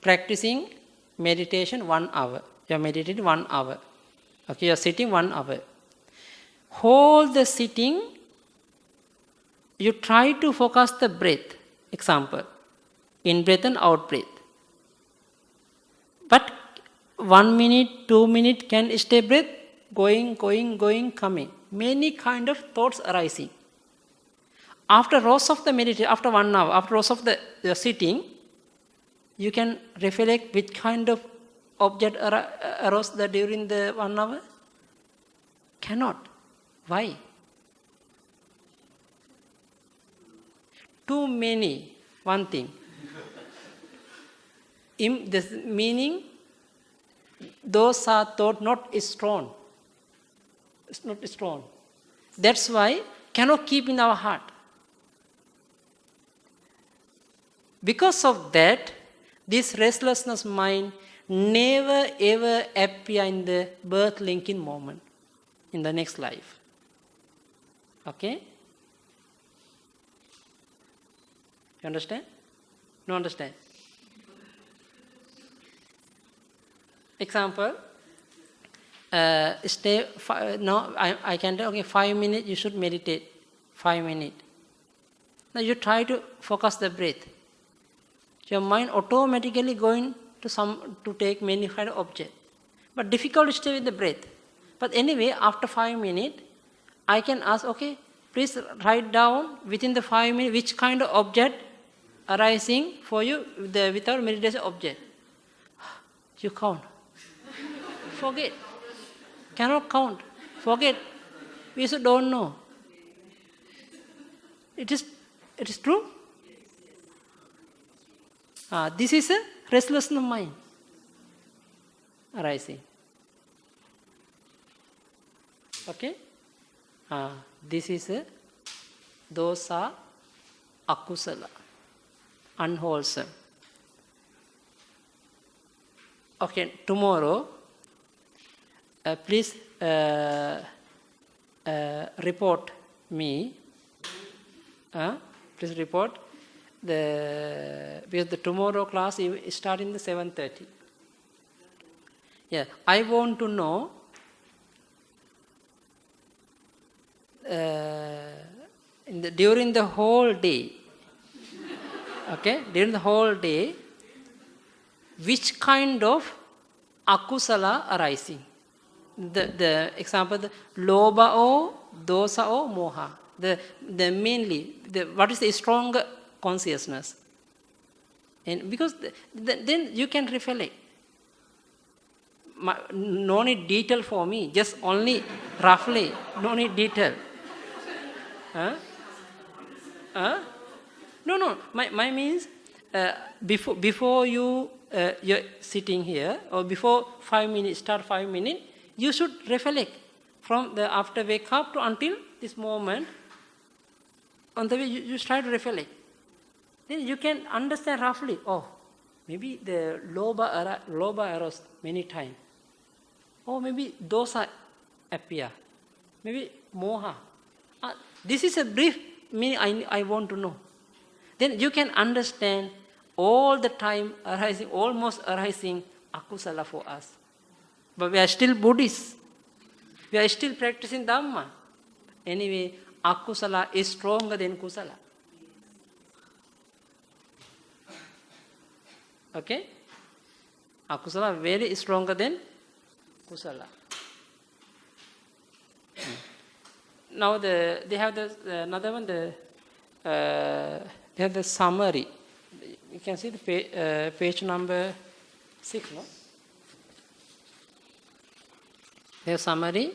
practicing meditation 1 hour. You are meditating 1 hour. Okay, you are sitting 1 hour. Whole the sitting, you try to focus the breath. Example, in breath and out breath. But 1 minute, 2 minutes can stay breath, going, coming. Many kind of thoughts arising. After rest of the meditation, after 1 hour, after rest of the sitting, you can reflect which kind of object arose during the 1 hour? Cannot. Why? Too many, one thing. This meaning, those are thought not strong. It's not strong. That's why cannot keep in our heart. Because of that, this restlessness mind never ever appear in the birth linking moment in the next life. Okay? You understand? No understand? Example, I can tell, okay, 5 minutes you should meditate. 5 minutes. Now you try to focus the breath. Your mind automatically going to take many kind of object. But difficult to stay with the breath. But anyway, after 5 minutes, I can ask, okay, please write down within the 5 minutes which kind of object arising for you without meditation object. You count. Forget. Cannot count. Forget. We also don't know. It is true? This is a restlessness mind arising. Okay? This is a dosa akusala, unwholesome. Okay, tomorrow, please report me. Please report because the tomorrow class is starting the 7:30. Yeah, I want to know during the whole day. Okay, during the whole day, which kind of akusala arising? The example, the loba or dosa or moha. The mainly, what is the stronger consciousness? And because then you can reflect. No need detail for me, just only roughly. No need detail. No. My means before you're sitting here, or before 5 minutes, start 5 minutes, you should reflect from the after wake up to until this moment. On the way you try to reflect. Then you can understand roughly, oh, maybe the loba arose many times. Or maybe dosa appear. Maybe moha. This is a brief meaning I want to know. Then you can understand all the time arising, almost arising akusala for us. But we are still Buddhists. We are still practicing Dhamma. Anyway, akusala is stronger than kusala. Okay? Akusala very stronger than kusala. Now they have another one. They have the summary. You can see the page number 6. No? They have summary.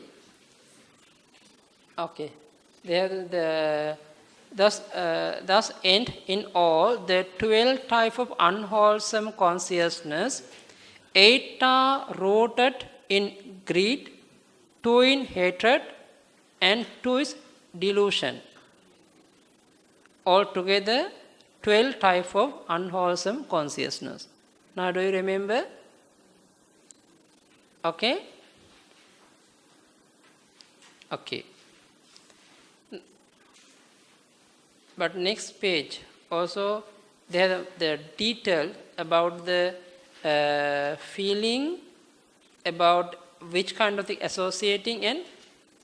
Okay. They have thus end in all the 12 types of unwholesome consciousness. 8 are rooted in greed, 2 in hatred, and 2 is delusion. Altogether, 12 types of unwholesome consciousness. Now, do you remember? Okay? Okay. But next page also they have the detail about the feeling, about which kind of thing associating and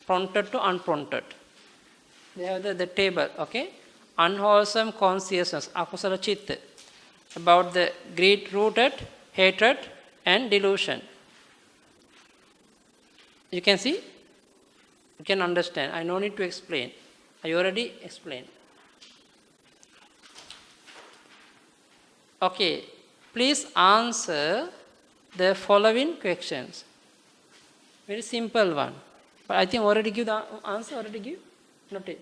prompted to unprompted. They have the table, okay? Unwholesome consciousness, akusala chitta, about the greed-rooted, hatred and delusion. You can see? You can understand. I no need to explain. I already explained. Okay, please answer the following questions. Very simple one. But I think already give the answer, already give? Not it.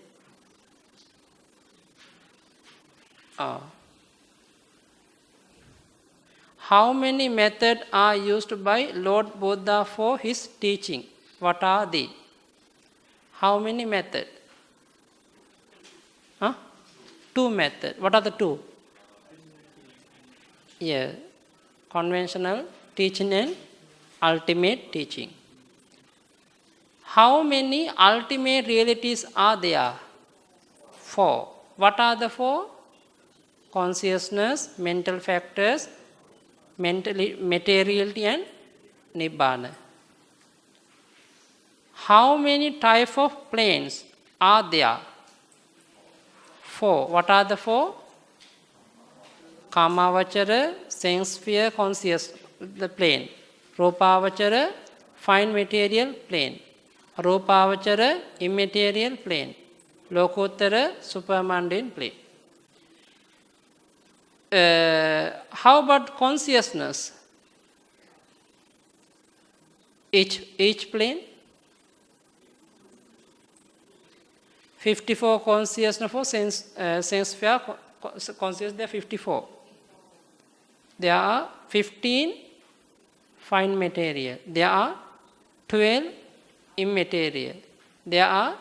How many methods are used by Lord Buddha for his teaching? What are they? How many methods? 2 methods. What are the 2? Yeah, conventional teaching and ultimate teaching. How many ultimate realities are there? 4. What are the 4? Consciousness, mental factors, materiality and nibbana. How many types of planes are there? 4. What are the 4? Kamavachara, sense sphere, conscious, the plane. Rupavachara, fine material plane. Rupavachara, immaterial plane. Lokuttara, supermundane plane. How about consciousness? Each plane? 54 consciousness for sense sphere, consciousness, there are 54. There are 15 fine material. There are 12 immaterial. There are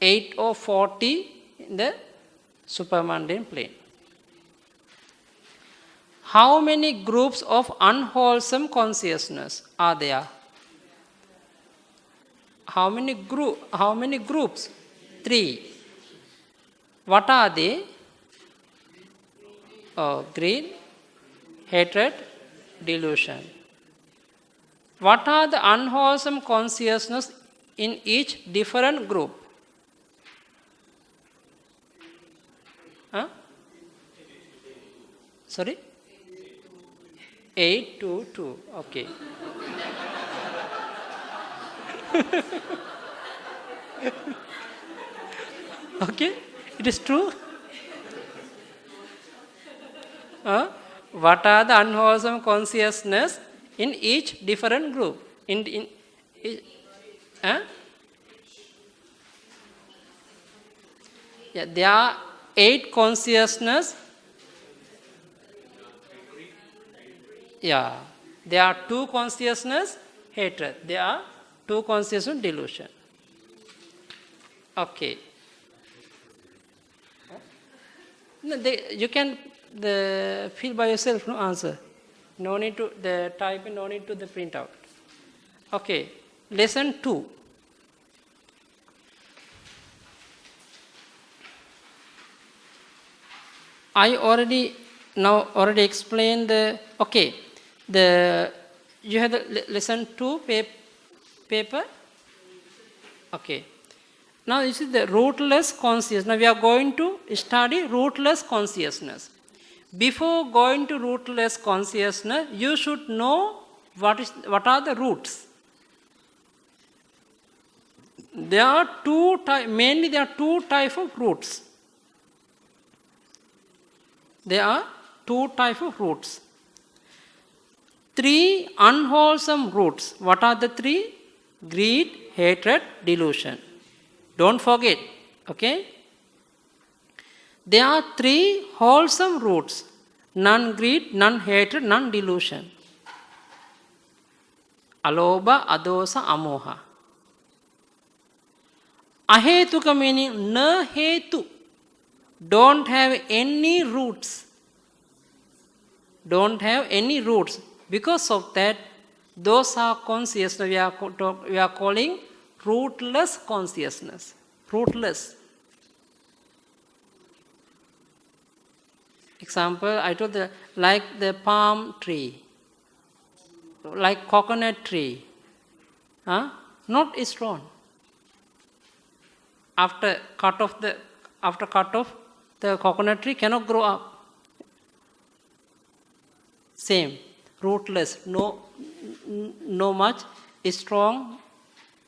8 or 40 in the supermundane plane. How many groups of unwholesome consciousness are there? How many groups? 3. What are they? Greed, hatred, delusion. What are the unwholesome consciousness in each different group? Sorry? 8 to 2. Okay. Okay, it is true. What are the unwholesome consciousness in each different group? Yeah, there are 8 consciousness. Yeah, there are 2 consciousness, hatred. There are 2 consciousness, delusion. Okay. No, you can the fill by yourself, no answer. No need to the type, no need to the print out. Okay, lesson 2. I already explained the, okay, you have the lesson 2 paper? Okay. Now this is the rootless consciousness. Now we are going to study rootless consciousness. Before going to rootless consciousness, you should know what are the roots. There are mainly there are two types of roots. There are two types of roots. 3 unwholesome roots. What are the 3? Greed, hatred, delusion. Don't forget, okay? There are 3 wholesome roots. None greed, none hatred, none delusion. Alobha, adosa, amoha. Ahetuka meaning na hetu. Don't have any roots. Don't have any roots. Because of that, those are consciousness we are calling rootless consciousness. Rootless. Example, I told like the palm tree, like coconut tree. Not strong. After cut off the coconut tree cannot grow up. Same, rootless, no much stronger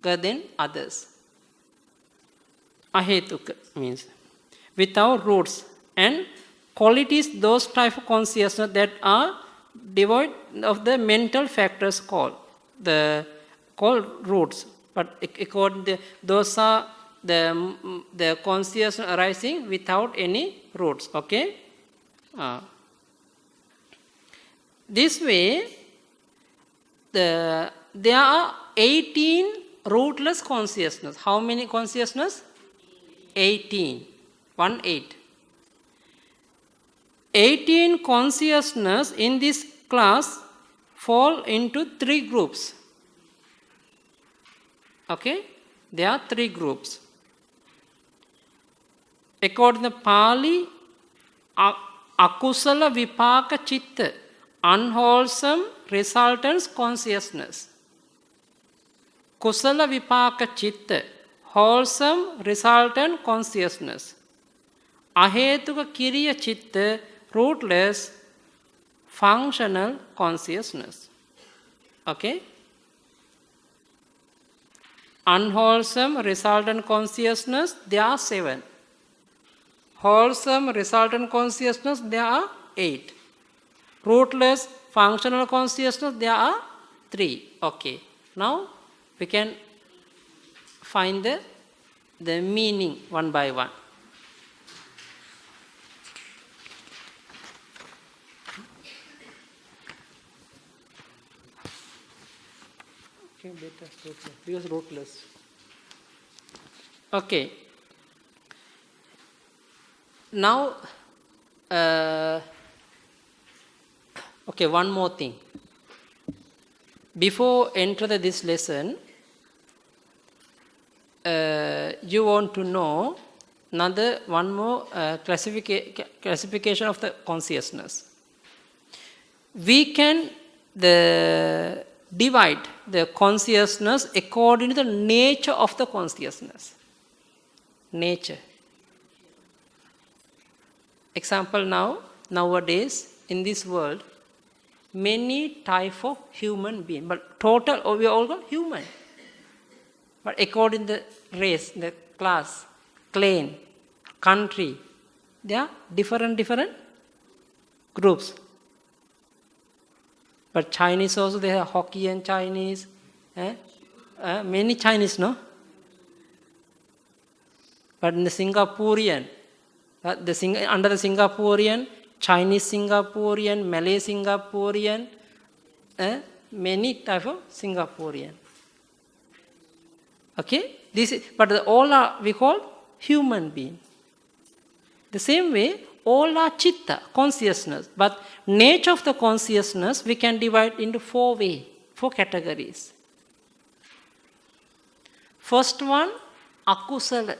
than others. Ahetuka means without roots, and qualities those type of consciousness that are devoid of the mental factors called roots. But according to those are the consciousness arising without any roots. Okay. This way, there are 18 rootless consciousness. How many consciousness? 18. 18. 18 consciousness in this class fall into 3 groups. Okay? There are 3 groups. According to Pali, akusala vipaka chitta, unwholesome resultants consciousness. Kusala vipaka chitta, wholesome resultant consciousness. Ahetuka kiriya chitta, rootless functional consciousness. Okay? Unwholesome resultant consciousness, there are 7. Wholesome resultant consciousness, there are 8. Rootless functional consciousness, there are 3. Okay. Now we can find the meaning one by one. Okay, better because rootless. Okay. Now, okay, one more thing. Before enter this lesson, you want to know one more classification of the consciousness. We can divide the consciousness according to the nature of the consciousness. Nature. Example nowadays in this world, many type of human being, but total we are all human. But according to the race, the class, clan, country, there are different groups. But Chinese also, they have Hokkien Chinese, many Chinese, no? But in the Singaporean, under the Singaporean, Chinese Singaporean, Malay Singaporean, many type of Singaporean. Okay, but all are we call human being. The same way, all are chitta, consciousness. But nature of the consciousness we can divide into four categories. First one, akusala.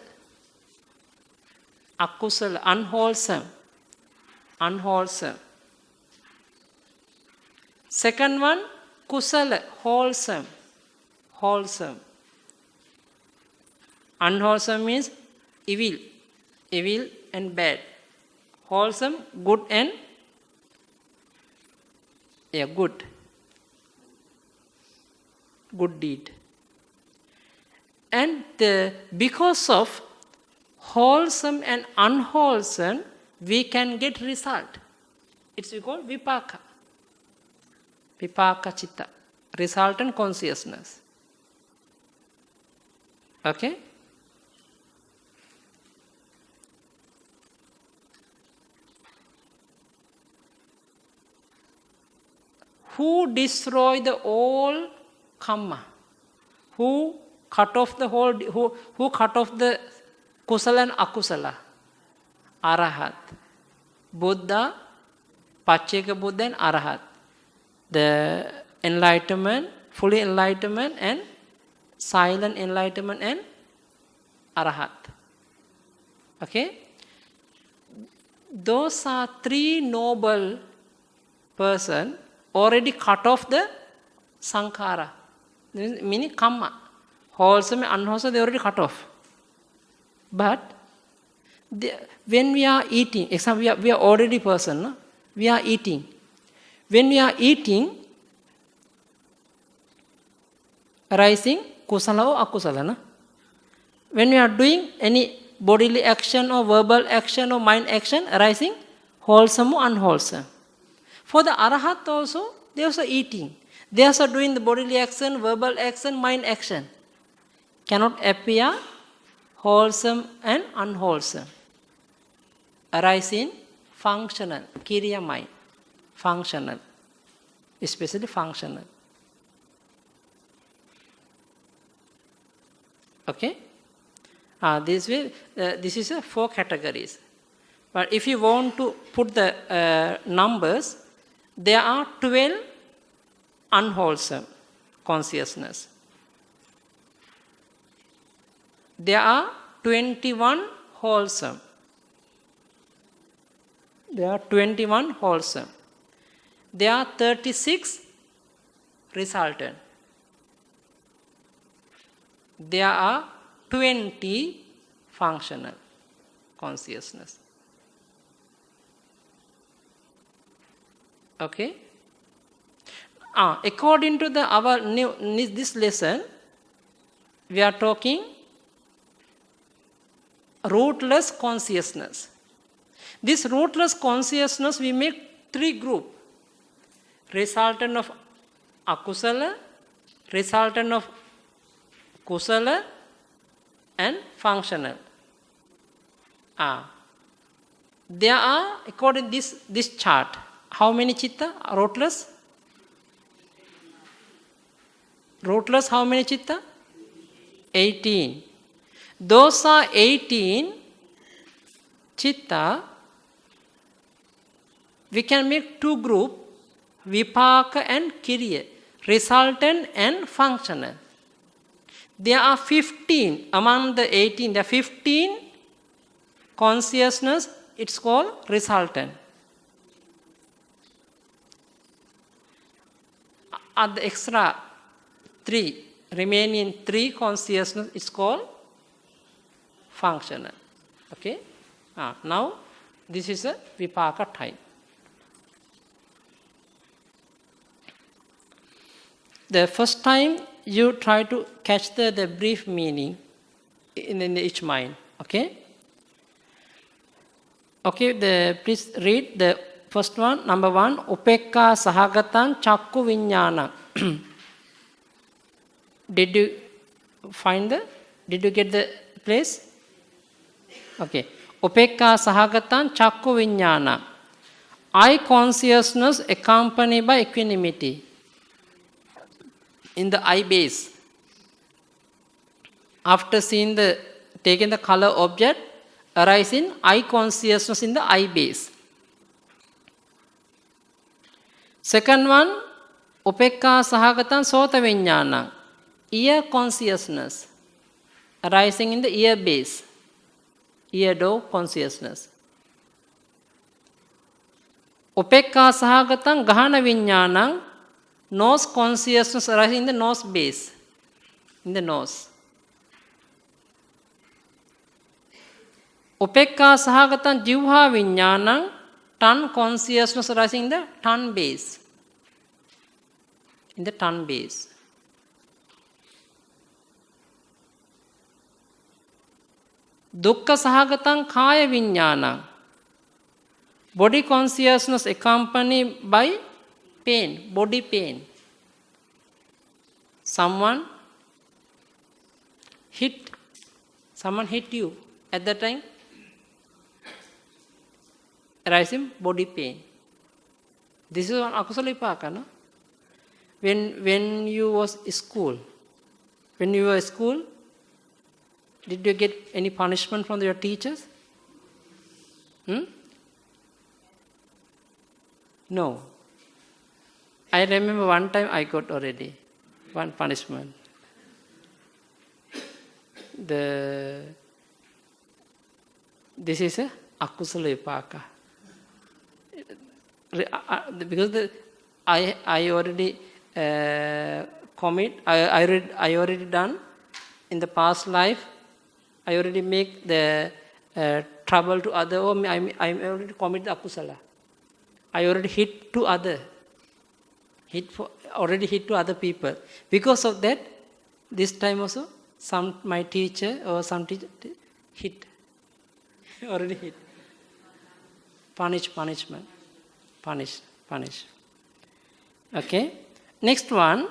Akusala, unwholesome. Second one, kusala, wholesome. Unwholesome means evil and bad. Wholesome, good and good deed. And because of wholesome and unwholesome, we can get result. It's called vipaka. Vipaka chitta, resultant consciousness. Okay? Who destroy the all karma? Who cut off the whole? Who cut off the kusala and akusala? Arahat. Buddha, Pacceka Buddha and Arahat. The enlightenment, fully enlightenment and silent enlightenment and Arahat. Okay? Those are three noble persons already cut off the sankhara, meaning karma. Wholesome and unwholesome, they already cut off. But when we are eating, example, we are already person, no? We are eating. When we are eating, arising kusala or akusala, no? When we are doing any bodily action or verbal action or mind action, arising wholesome or unwholesome. For the arahat also, they are also eating. They are also doing the bodily action, verbal action, mind action. Cannot appear wholesome and unwholesome. Arise in functional, kiriya mind. Functional. Especially functional. Okay? This is 4 categories. But if you want to put the numbers, there are 12 unwholesome consciousness. There are 21 wholesome. There are 21 wholesome. There are 36 resultant. There are 20 functional consciousness. Okay? According to this lesson, we are talking rootless consciousness. This rootless consciousness, we make 3 groups. Resultant of akusala, resultant of kusala, and functional. There are, according to this chart, how many chitta are rootless? Rootless, how many chitta? 18. Those are 18 chitta. We can make 2 groups, vipaka and kiriya, resultant and functional. There are 15 among the 18. There are 15 consciousness. It's called resultant. At the extra 3, remaining 3 consciousness, it's called functional. Okay? Now, this is a vipaka type. The first time you try to catch the brief meaning in each mind. Okay? Okay, please read the first one. Number 1, upekka sahagatan chakku viññāna. Did you get the place? Okay. Upekka sahagatan chakku viññāna. Eye consciousness accompanied by equanimity. In the eye base. After taking the color object, arising eye consciousness in the eye base. Second one, upekka sahagatan sota viññānaṁ, ear consciousness arising in the ear base, ear door consciousness. Upekka sahagatan gahana viññānaṁ, nose consciousness arising in the nose base, in the nose. Upekka sahagatan jivha viññānaṁ, tongue consciousness arising in the tongue base, in the tongue base. Dukkha sahagatan kaya viññānaṁ, body consciousness accompanied by pain, body pain. Someone hit you at that time, arising body pain. This is one akusala vipaka, no? When you was school, when you were at school, did you get any punishment from your teachers? No. I remember one time I got already one punishment. This is a akusala vipaka. Because I already I already done in the past life. I already make the trouble to other, or I already commit the akusala. I already hit to other, already hit to other people. Because of that, this time also, my teacher or some teacher hit, already hit. Punishment. Punish. Okay. Next one,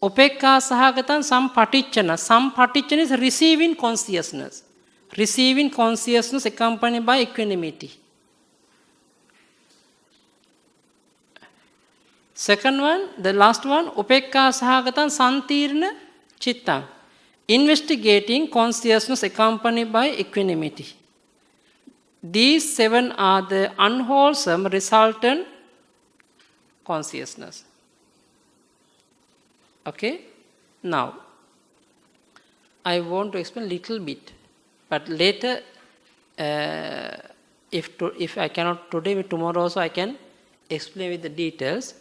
upekka sahagatan sampatichana. Sampatichana is receiving consciousness. Receiving consciousness accompanied by equanimity. Second one, the last one, upekka sahagatan santirna chitta. Investigating consciousness accompanied by equanimity. These 7 are the unwholesome resultant consciousness. Okay? Now, I want to explain a little bit, but later, if I cannot today, tomorrow also I can explain with the details.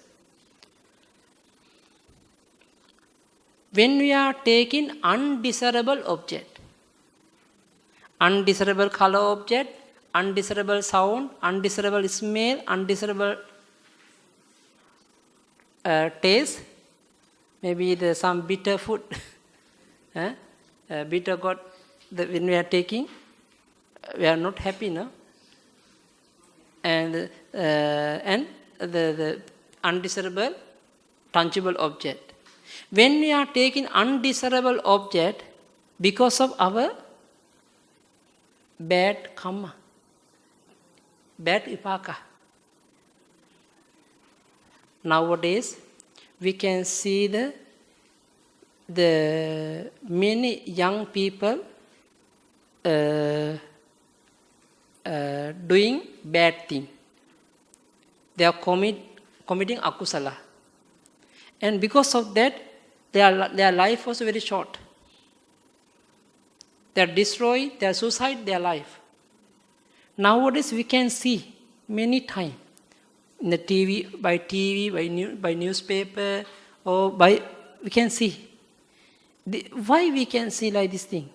When we are taking undesirable object, undesirable color object, undesirable sound, undesirable smell, undesirable taste, maybe some bitter food, bitter got, when we are taking, we are not happy, no? And the undesirable, tangible object. When we are taking undesirable object because of our bad karma, bad vipaka. Nowadays, we can see the many young people doing bad thing. They are committing akusala. And because of that, their life was very short. They are destroyed, they are suicide their life. Nowadays we can see many times in the TV, by newspaper, or we can see. Why we can see like this thing?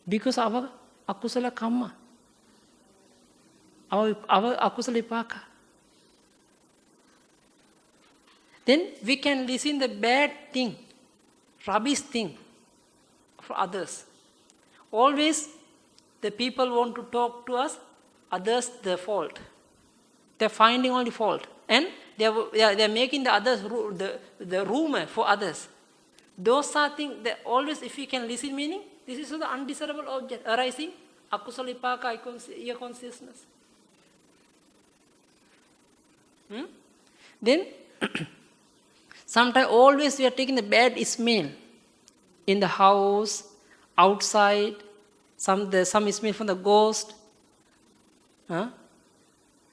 Because our akusala karma, our akusala vipaka. Then we can listen the bad thing, rubbish thing for others. Always the people want to talk to us, others the fault. They're finding only fault. And they're making the others, the rumor for others. Those are things that always, if you can listen, meaning, this is the undesirable object arising, akusala vipaka, ear consciousness. Then, sometimes always we are taking the bad smell in the house, outside, some smell from the ghost, Huh?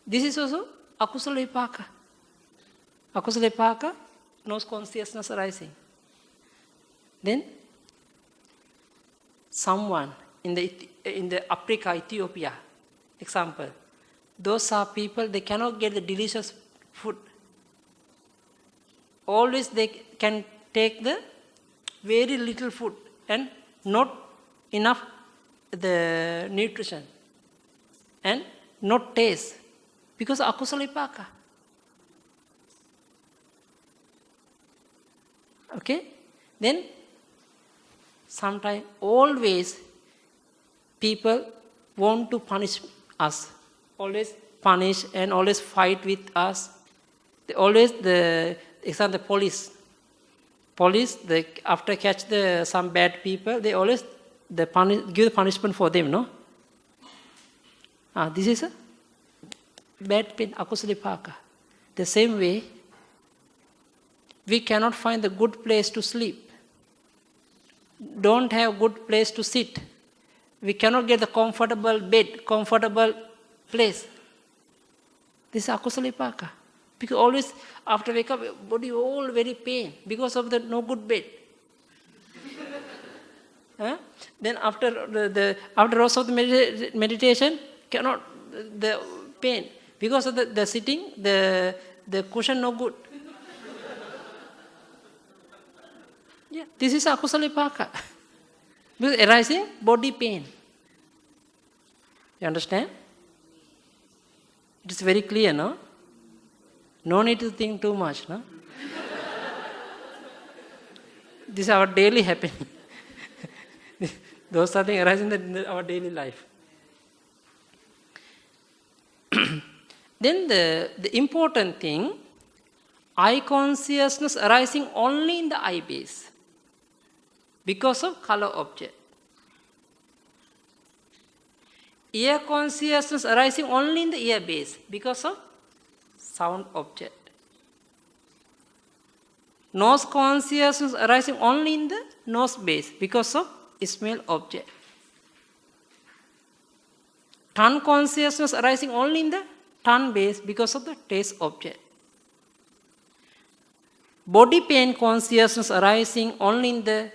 This is also akusala vipaka. Akusala vipaka, no consciousness arising. Then someone in the Africa, Ethiopia, example, those are people, they cannot get the delicious food. Always they can take the very little food and not enough the nutrition and not taste because akusala vipaka. Okay? Then sometimes always people want to punish us. Always punish and always fight with us. They always example the police. Police, they after catch some bad people, they always give the punishment for them, no? This is a bad pain, akusala vipaka. The same way, we cannot find the good place to sleep. Don't have good place to sit. We cannot get the comfortable bed, comfortable place. This is akusala vipaka. Because always after wake up, body all very pain because of the no good bed. Then after after rest of the meditation, cannot the pain because of the sitting, the cushion no good. Yeah, this is akusala vipaka. Because arising body pain. You understand? It is very clear, no? No need to think too much, no? This is our daily happening. Those are things arising in our daily life. Then the important thing, eye consciousness arising only in the eye base because of color object. Ear consciousness arising only in the ear base because of sound object. Nose consciousness arising only in the nose base because of smell object. Tongue consciousness arising only in the tongue base because of the taste object. Body pain consciousness arising only in the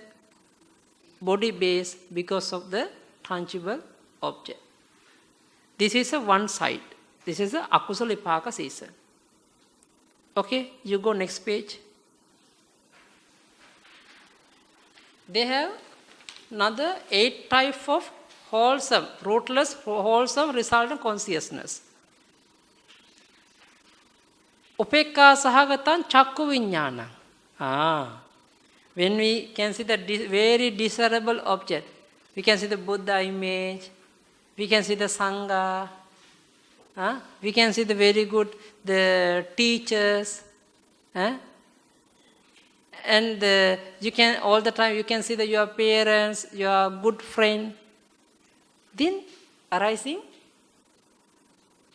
body base because of the tangible object. This is a one side. This is the akusala vipaka season. Okay, you go next page. They have another 8 types of wholesome, rootless, wholesome resultant consciousness. Upekka sahagatan chakku viññāna. When we can see the very desirable object, we can see the Buddha image, we can see the Sangha, we can see the very good the teachers, and you can all the time you can see your parents, your good friend. Then arising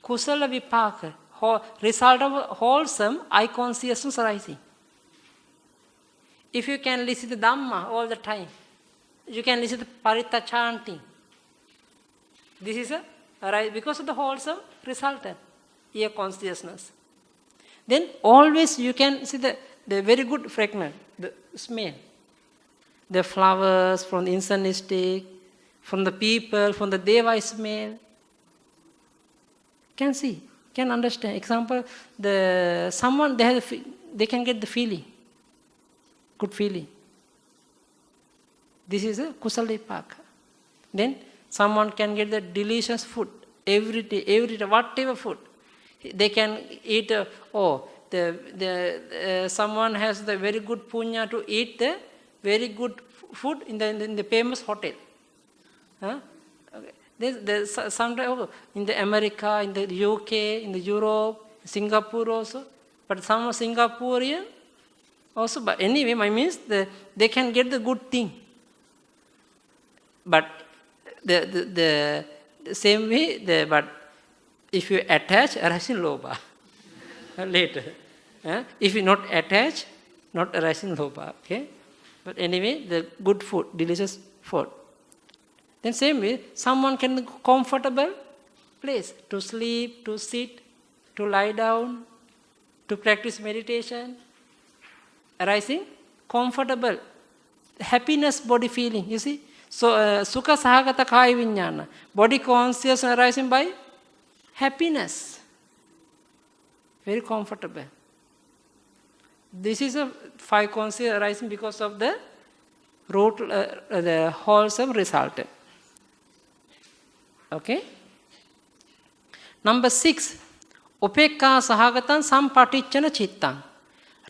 kusala vipaka, result of wholesome eye consciousness arising. If you can listen to Dhamma all the time, you can listen to Paritta chanting. This is because of the wholesome resultant, ear consciousness. Then always you can see the very good fragrance, the smell. The flowers from the incense stick, from the people, from the deva smell. Can see, can understand. Example, someone they can get the feeling, good feeling. This is a kusala vipaka. Then someone can get the delicious food every day, whatever food. They can eat, someone has the very good punya to eat the very good food in the famous hotel. Okay. Sometimes in the America, in the UK, in the Europe, Singapore also. But some Singaporean also, but anyway, my means they can get the good thing. But the same way, but if you attach, arising lobha later. If you not attach, not arising lobha. Okay. But anyway, the good food, delicious food. Then same way, someone can be comfortable place to sleep, to sit, to lie down, to practice meditation. Arising comfortable, happiness body feeling, you see. So, sukha sahagata kaya vinyana, body consciousness arising by happiness. Very comfortable. This is a 5 consciousness arising because of the root, the wholesome resultant. Okay? Number 6. Upekka sahagatan sampatichana chittang.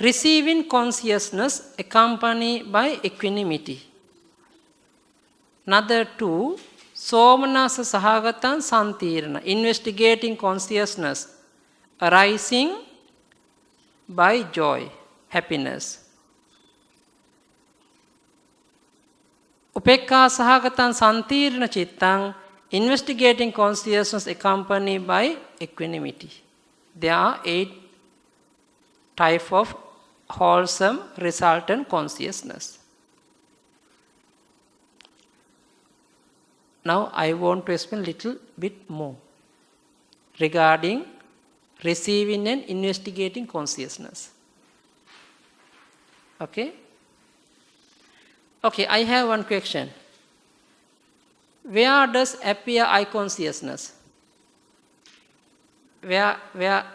Receiving consciousness accompanied by equanimity. Another 2. Somanasa sahagatan santirana. Investigating consciousness arising by joy, happiness. Upekka sahagatan santirana chittang. Investigating consciousness accompanied by equanimity. There are 8 types of wholesome resultant consciousness. Now I want to explain a little bit more regarding receiving and investigating consciousness. Okay? Okay, I have one question. Where does appear eye consciousness? Where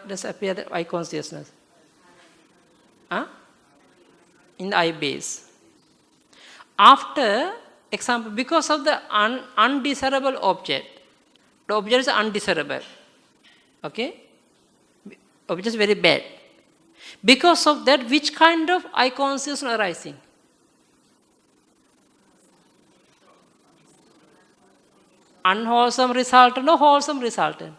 does appear the eye consciousness? Huh? In the eye base. After example, because of the undesirable object, the object is undesirable. Okay? Object is very bad. Because of that, which kind of eye consciousness arising? Unwholesome resultant or wholesome resultant?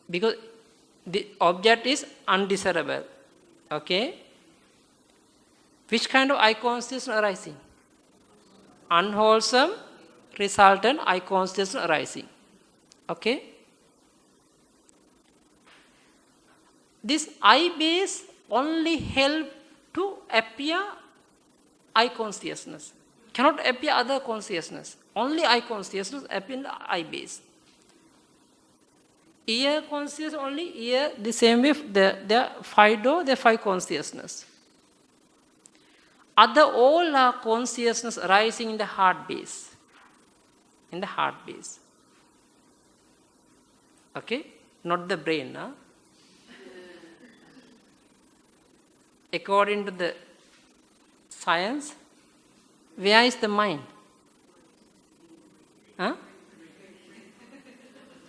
Because the object is undesirable. Okay? Which kind of eye consciousness arising? Unwholesome resultant eye consciousness arising. Okay? This eye base only help to appear eye consciousness. Cannot appear other consciousness. Only eye consciousness appear in the eye base. Ear consciousness only ear, the same way the 5 door, the 5 consciousness. Other all are consciousness arising in the heart base. In the heart base. Okay? Not the brain. Huh? According to the science, where is the mind? Huh?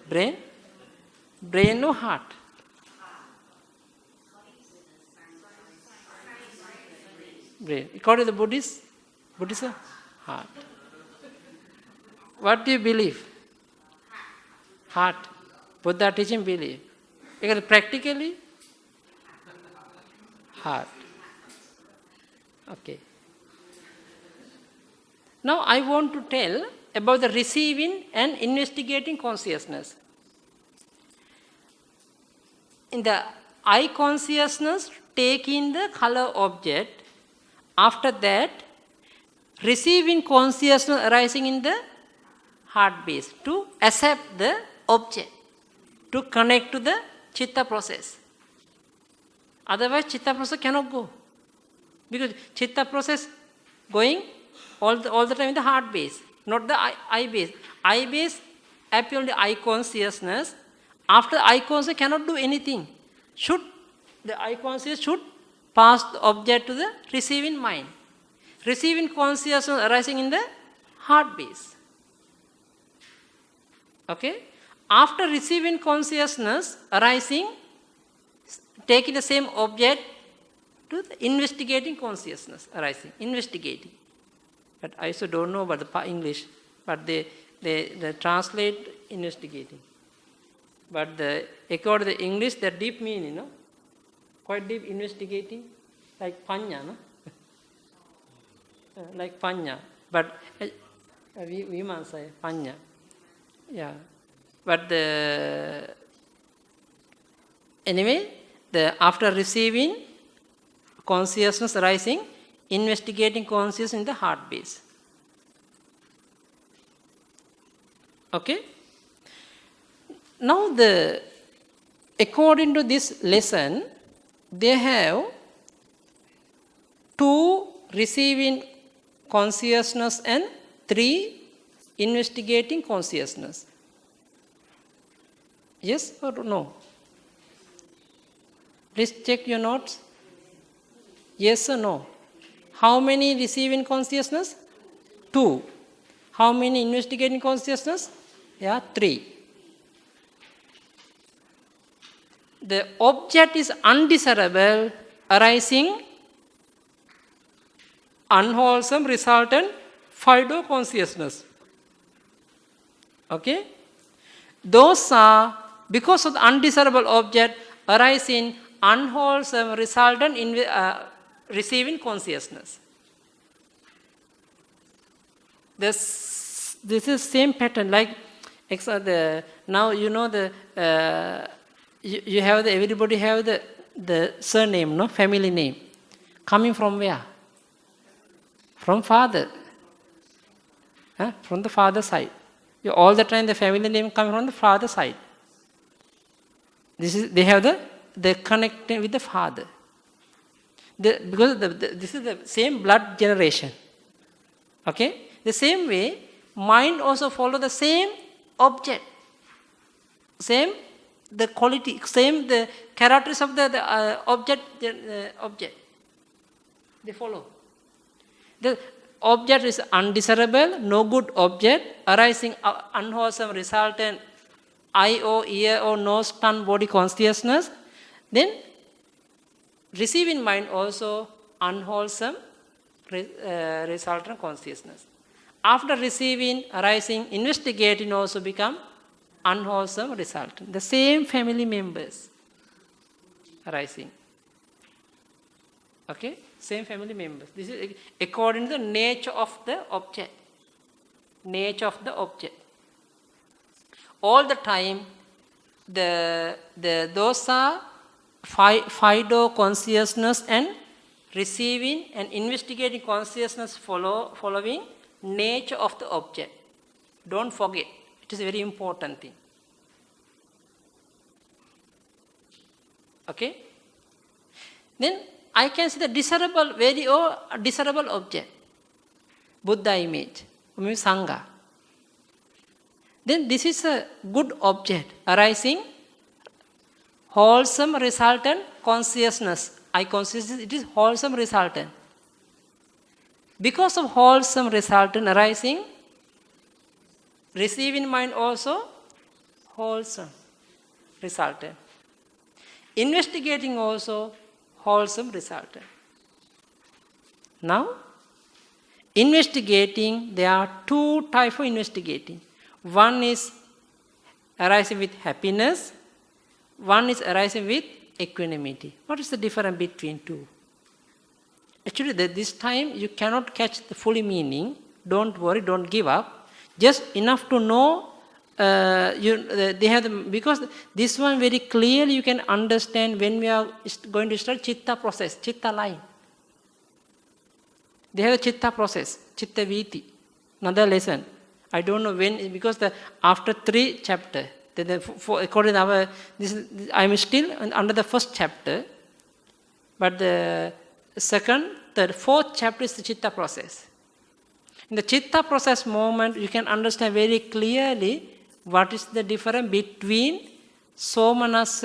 Brain? Brain or heart? Brain. According to the Buddhism, heart. What do you believe? Heart. Buddha teaching believe. Because practically, heart. Okay. Now I want to tell about the receiving and investigating consciousness. In the eye consciousness, taking the color object, after that, receiving consciousness arising in the heart base to accept the object, to connect to the chitta process. Otherwise, chitta process cannot go. Because chitta process going all the time in the heart base, not the eye base. Eye base appear only eye consciousness. After eye consciousness cannot do anything. The eye consciousness should pass the object to the receiving mind. Receiving consciousness arising in the heart base. Okay? After receiving consciousness arising, taking the same object to the investigating consciousness arising. Investigating. But I also don't know about the English, but they translate investigating. But according to the English, the deep meaning, no? Quite deep investigating, like panya, no? Like panya. But we must say panya. Yeah. But anyway, after receiving consciousness arising, investigating consciousness in the heart base. Okay? Now according to this lesson, they have 2 receiving consciousness and 3 investigating consciousness. Yes or no? Please check your notes. Yes or no? How many receiving consciousness? 2. How many investigating consciousness? Yeah, 3. The object is undesirable, arising unwholesome resultant Fido consciousness. Okay? Those are because of the undesirable object arising unwholesome resultant in receiving consciousness. This is same pattern like now you know you have everybody have the surname, no, family name, coming from where? From father, from the father side. All the time the family name coming from the father side. They have the connecting with the father. Because this is the same blood generation. Okay? The same way, mind also follow the same object, same the quality, same the characters of the object. They follow. The object is undesirable, no good object, arising unwholesome resultant eye or ear or nose, tongue, body consciousness. Then receiving mind also unwholesome resultant consciousness. After receiving, arising, investigating also become unwholesome resultant. The same family members arising. Okay? Same family members. This is according to the nature of the object. Nature of the object. All the time, those are Fido consciousness and receiving and investigating consciousness following nature of the object. Don't forget. It is a very important thing. Okay? Then I can see the desirable, desirable object. Buddha image, maybe Sangha. Then this is a good object arising wholesome resultant consciousness. I consciousness, it is wholesome resultant. Because of wholesome resultant arising, receiving mind also wholesome resultant. Investigating also wholesome resultant. Now, investigating, there are 2 types of investigating. One is arising with happiness, one is arising with equanimity. What is the difference between 2? Actually, this time you cannot catch the full meaning. Don't worry, don't give up. Just enough to know. They have because this one very clearly you can understand when we are going to start chitta process, chitta line. They have a chitta process, chitta viti. Another lesson. I don't know when, because after 3 chapters, according to our, I am still under the first chapter, but the second, third, 4th chapter is the chitta process. In the chitta process moment, you can understand very clearly what is the difference between somanas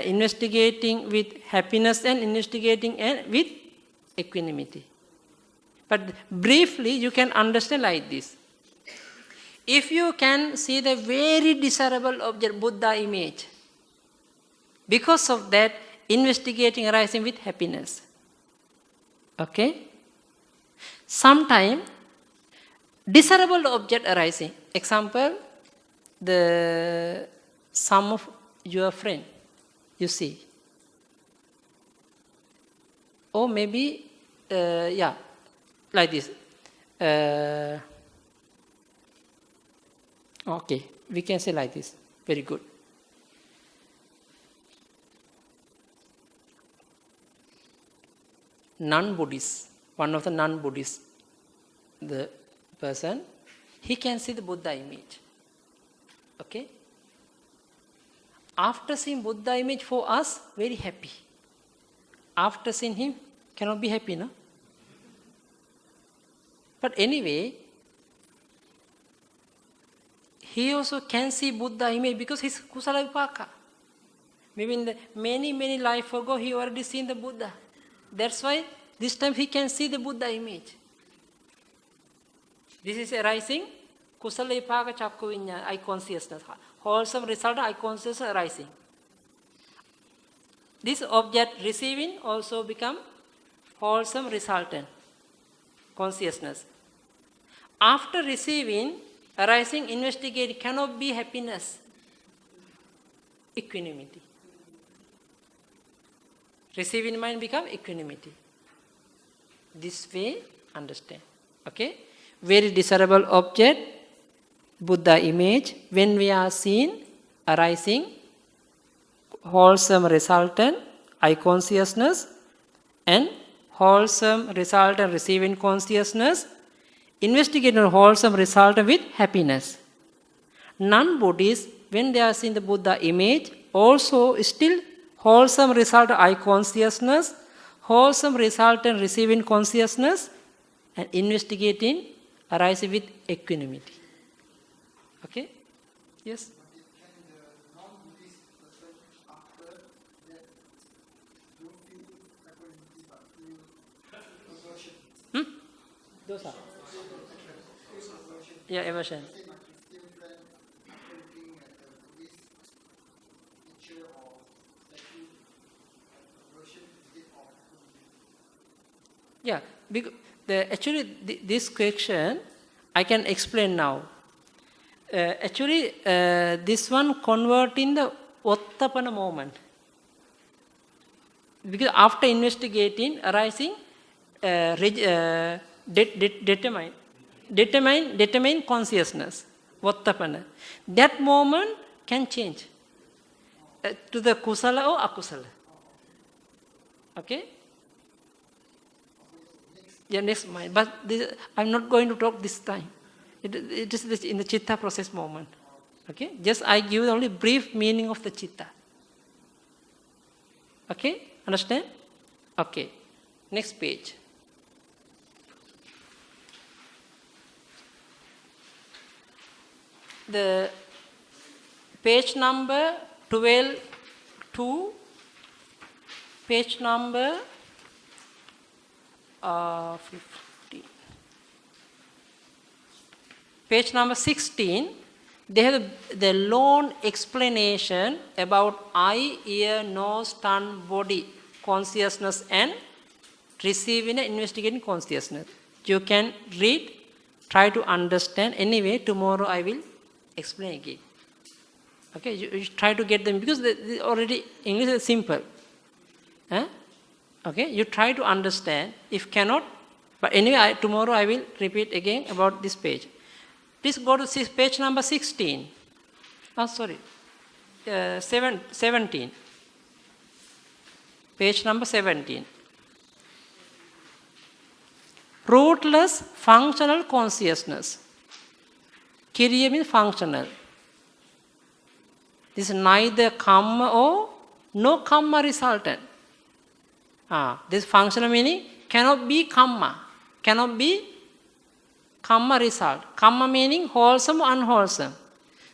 investigating with happiness and investigating with equanimity. But briefly, you can understand like this. If you can see the very desirable object, Buddha image, because of that, investigating arising with happiness. Okay? Sometimes, desirable object arising. Example, some of your friend, you see. Or maybe, like this. Okay, we can say like this. Very good. non-Buddhist, one of the non-Buddhist, the person, he can see the Buddha image. Okay? After seeing Buddha image, for us, very happy. After seeing him, cannot be happy, no? But anyway, he also can see Buddha image because he's Kusala Vipaka. Maybe in the many life ago, he already seen the Buddha. That's why this time he can see the Buddha image. This is arising Kusala Vipaka Chakku Vinyana, eye consciousness. Wholesome result, eye consciousness arising. This object receiving also become wholesome resultant consciousness. After receiving, arising, investigate cannot be happiness, equanimity. Receiving mind become equanimity. This way, understand. Okay? Very desirable object, Buddha image, when we are seen, arising, wholesome resultant, eye consciousness, and wholesome resultant receiving consciousness, investigating wholesome resultant with happiness. Non-Buddhists, when they are seeing the Buddha image, also still wholesome resultant eye consciousness, wholesome resultant receiving consciousness, and investigating arising with equanimity. Okay? Yes? Can the non-Buddhist person after that don't feel equanimity but feel aversion? Dosa. Yeah, aversion. Say my Christian friend, after looking at the Buddhist picture or statue, aversion is it or equanimity? Yeah, actually this question I can explain now. This one converting the Ottapana moment. Because after investigating, arising, determine consciousness, Ottapana. That moment can change to the Kusala or Akusala. Okay? Yeah, next mind. But this, I'm not going to talk this time. It is in the Chitta process moment. Okay? Just I give only brief meaning of the Chitta. Okay? Understand? Okay. Next page. The page number 12 to page number 15. Page number 16, they have the long explanation about eye, ear, nose, tongue, body, consciousness and receiving and investigating consciousness. You can read, try to understand. Anyway, tomorrow I will explain again. Okay, you try to get them because they already English is simple. Okay, you try to understand. If cannot, but anyway, tomorrow I will repeat again about this page. Please go to page number 16. 17. Page number 17. Rootless functional consciousness. Kiriya means functional. This is neither kamma or no kamma resultant. This functional meaning cannot be kamma. Cannot be kamma result. Kamma meaning wholesome or unwholesome.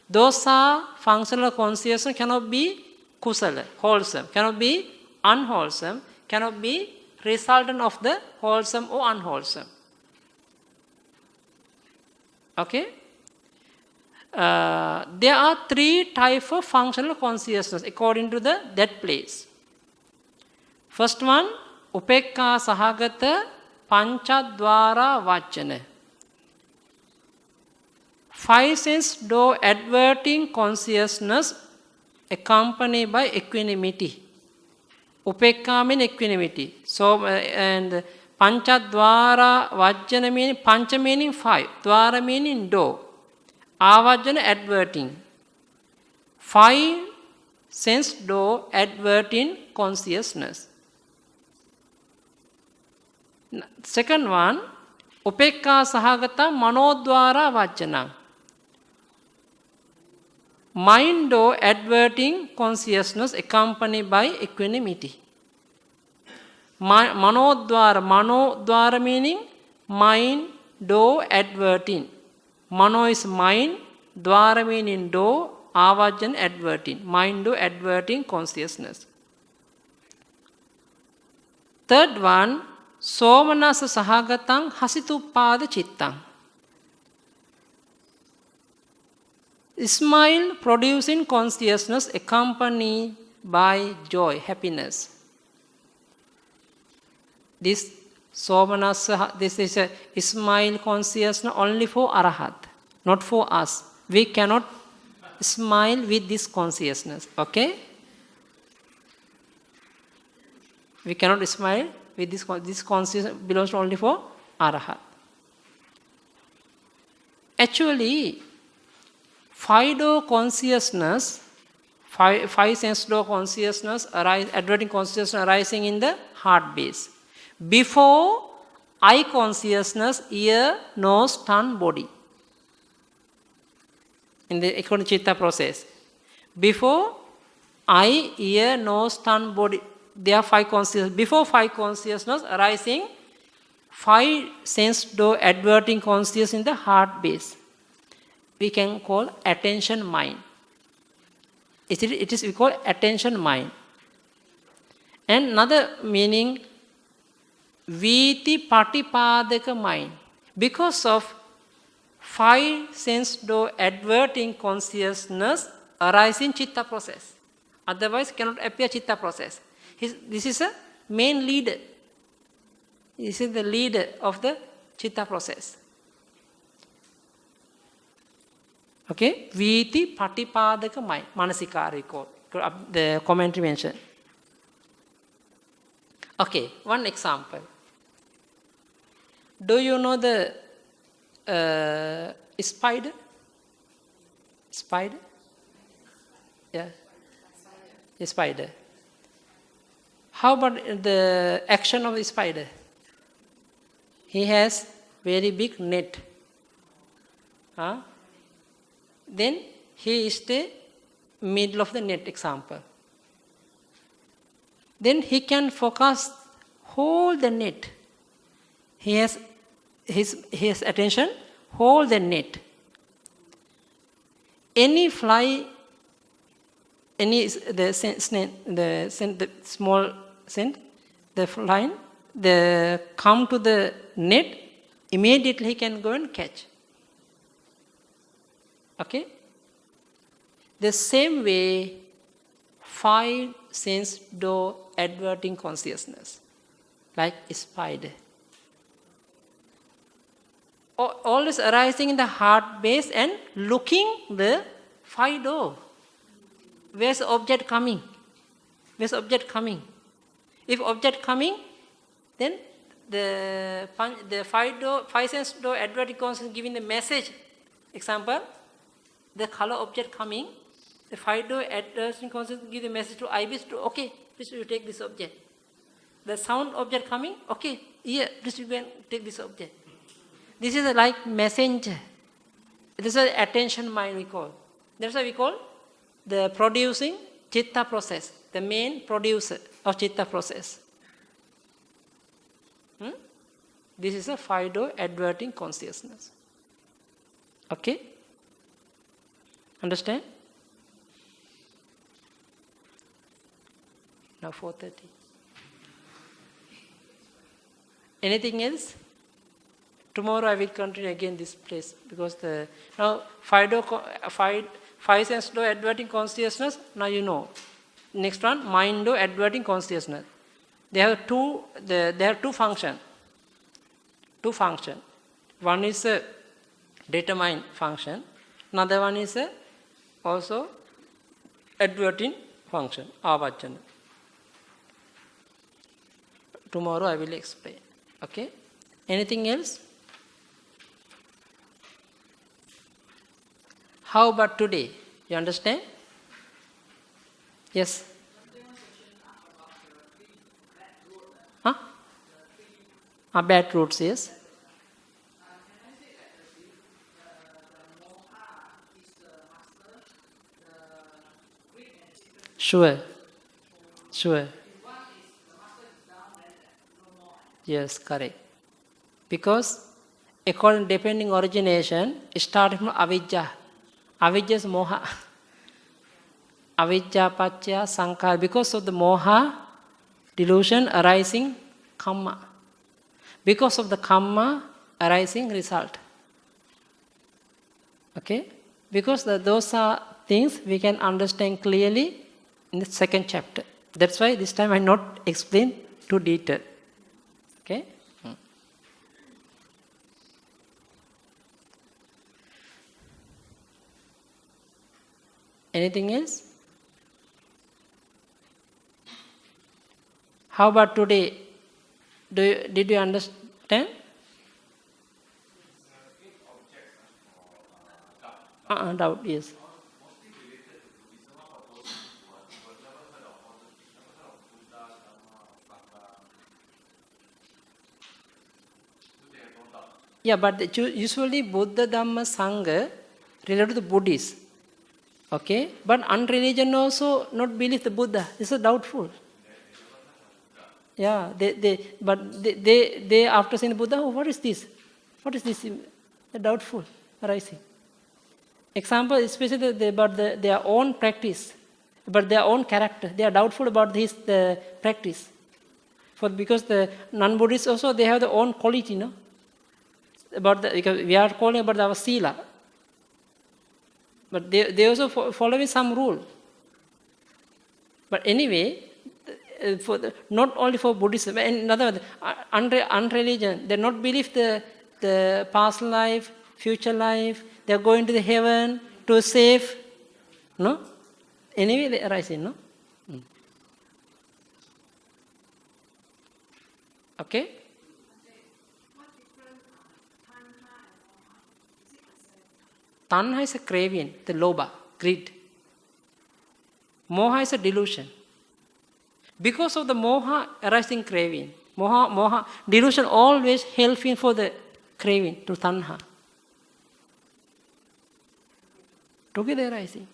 Those are functional consciousness cannot be kusala, wholesome. Cannot be unwholesome. Cannot be resultant of the wholesome or unwholesome. Okay? There are three types of functional consciousness according to that place. First one, upekka sahagata panchadvara vachana. 5 sense door adverting consciousness accompanied by equanimity. Upekka means equanimity. So, and panchadvara vajjana meaning, pancha meaning 5, dvara meaning door. Avajjana adverting. 5 sense door adverting consciousness. Second one, upekka sahagata manodwara vajjana. Mind or adverting consciousness accompanied by equanimity. Manodwara meaning mind, door, adverting. Mano is mind, dwara meaning door, avajjan adverting. Mind, door, adverting consciousness. Third one, somanasa sahagatang hasitupada chittang. Smile producing consciousness accompanied by joy, happiness. This somanasa, this is a smile consciousness only for arahat, not for us. We cannot smile with this consciousness, okay? We cannot smile with this consciousness belongs only for arahat. Actually, five-door consciousness, five sense-door consciousness, adverting consciousness arising in the heart base. Before eye consciousness, ear, nose, tongue, body. In the according to chitta process. Before eye, ear, nose, tongue, body. There are five consciousness. Before five consciousness arising, five sense-door adverting consciousness in the heart base. We can call attention mind. It is we call attention mind. And another meaning, viti patipadaka mind. Because of five sense door adverting consciousness arising chitta process. Otherwise cannot appear chitta process. This is a main leader. This is the leader of the chitta process. Okay, viti patipadaka mind, manasikari code. The commentary mentioned. Okay, one example. Do you know the spider? Spider? Yeah, a spider. How about the action of the spider? He has very big net. Then he is the middle of the net, example. Then he can focus whole the net. He has his attention, whole the net. Any fly, the small scent, the fly, the come to the net, immediately he can go and catch. Okay? The same way, five sense door adverting consciousness, like a spider. Always arising in the heart base and looking the five door. Where's the object coming? Where's the object coming? If object coming, then the five sense door adverting consciousness giving the message. Example, the color object coming, the five door adverting consciousness give the message to ibis to okay, please you take this object. The sound object coming, okay, ear, please you can take this object. This is like messenger. This is attention mind we call. That's why we call the producing chitta process, the main producer of chitta process. This is a five door adverting consciousness. Okay? Understand? Now 4:30. Anything else? Tomorrow I will continue again this place because now five sense door adverting consciousness. Now you know. Next one, mind door adverting consciousness. They have two functions. Two function. One is a determine function. Another one is a also adverting function. Avajjana. Tomorrow I will explain. Okay? Anything else? How about today? You understand? Yes? Huh? Are bad roots, yes. Sure. Sure. Yes, correct. Because according depending origination, it starts from avijja. Avijja is moha. Avijja pachya sankara. Because of the moha, delusion arising karma. Because of the karma arising result. Okay? Because those are things we can understand clearly in the second chapter. That's why this time I not explain too detail. Okay? Anything else? How about today? Did you understand? Doubt, yes. Yeah, but usually Buddha, Dhamma, Sangha related to Buddhists. Okay? But unreligion also not believe the Buddha. It's a doubtful. Yeah, they after seeing the Buddha, oh, what is this? What is this? They're doubtful, arising. Example, especially about their own practice, about their own character. They are doubtful about the practice. Because the non-Buddhists also, they have their own quality, no? Because we are calling about our sila. But they also following some rule. But anyway, not only for Buddhism, and another unreligion, they not believe the past life, future life, they are going to the heaven to save. No? Anyway, they arise in, no? Okay? Tanha is a craving, the lobha, greed. Moha is a delusion. Because of the moha arising craving, moha, delusion always helping for the craving to tanha. Together arising.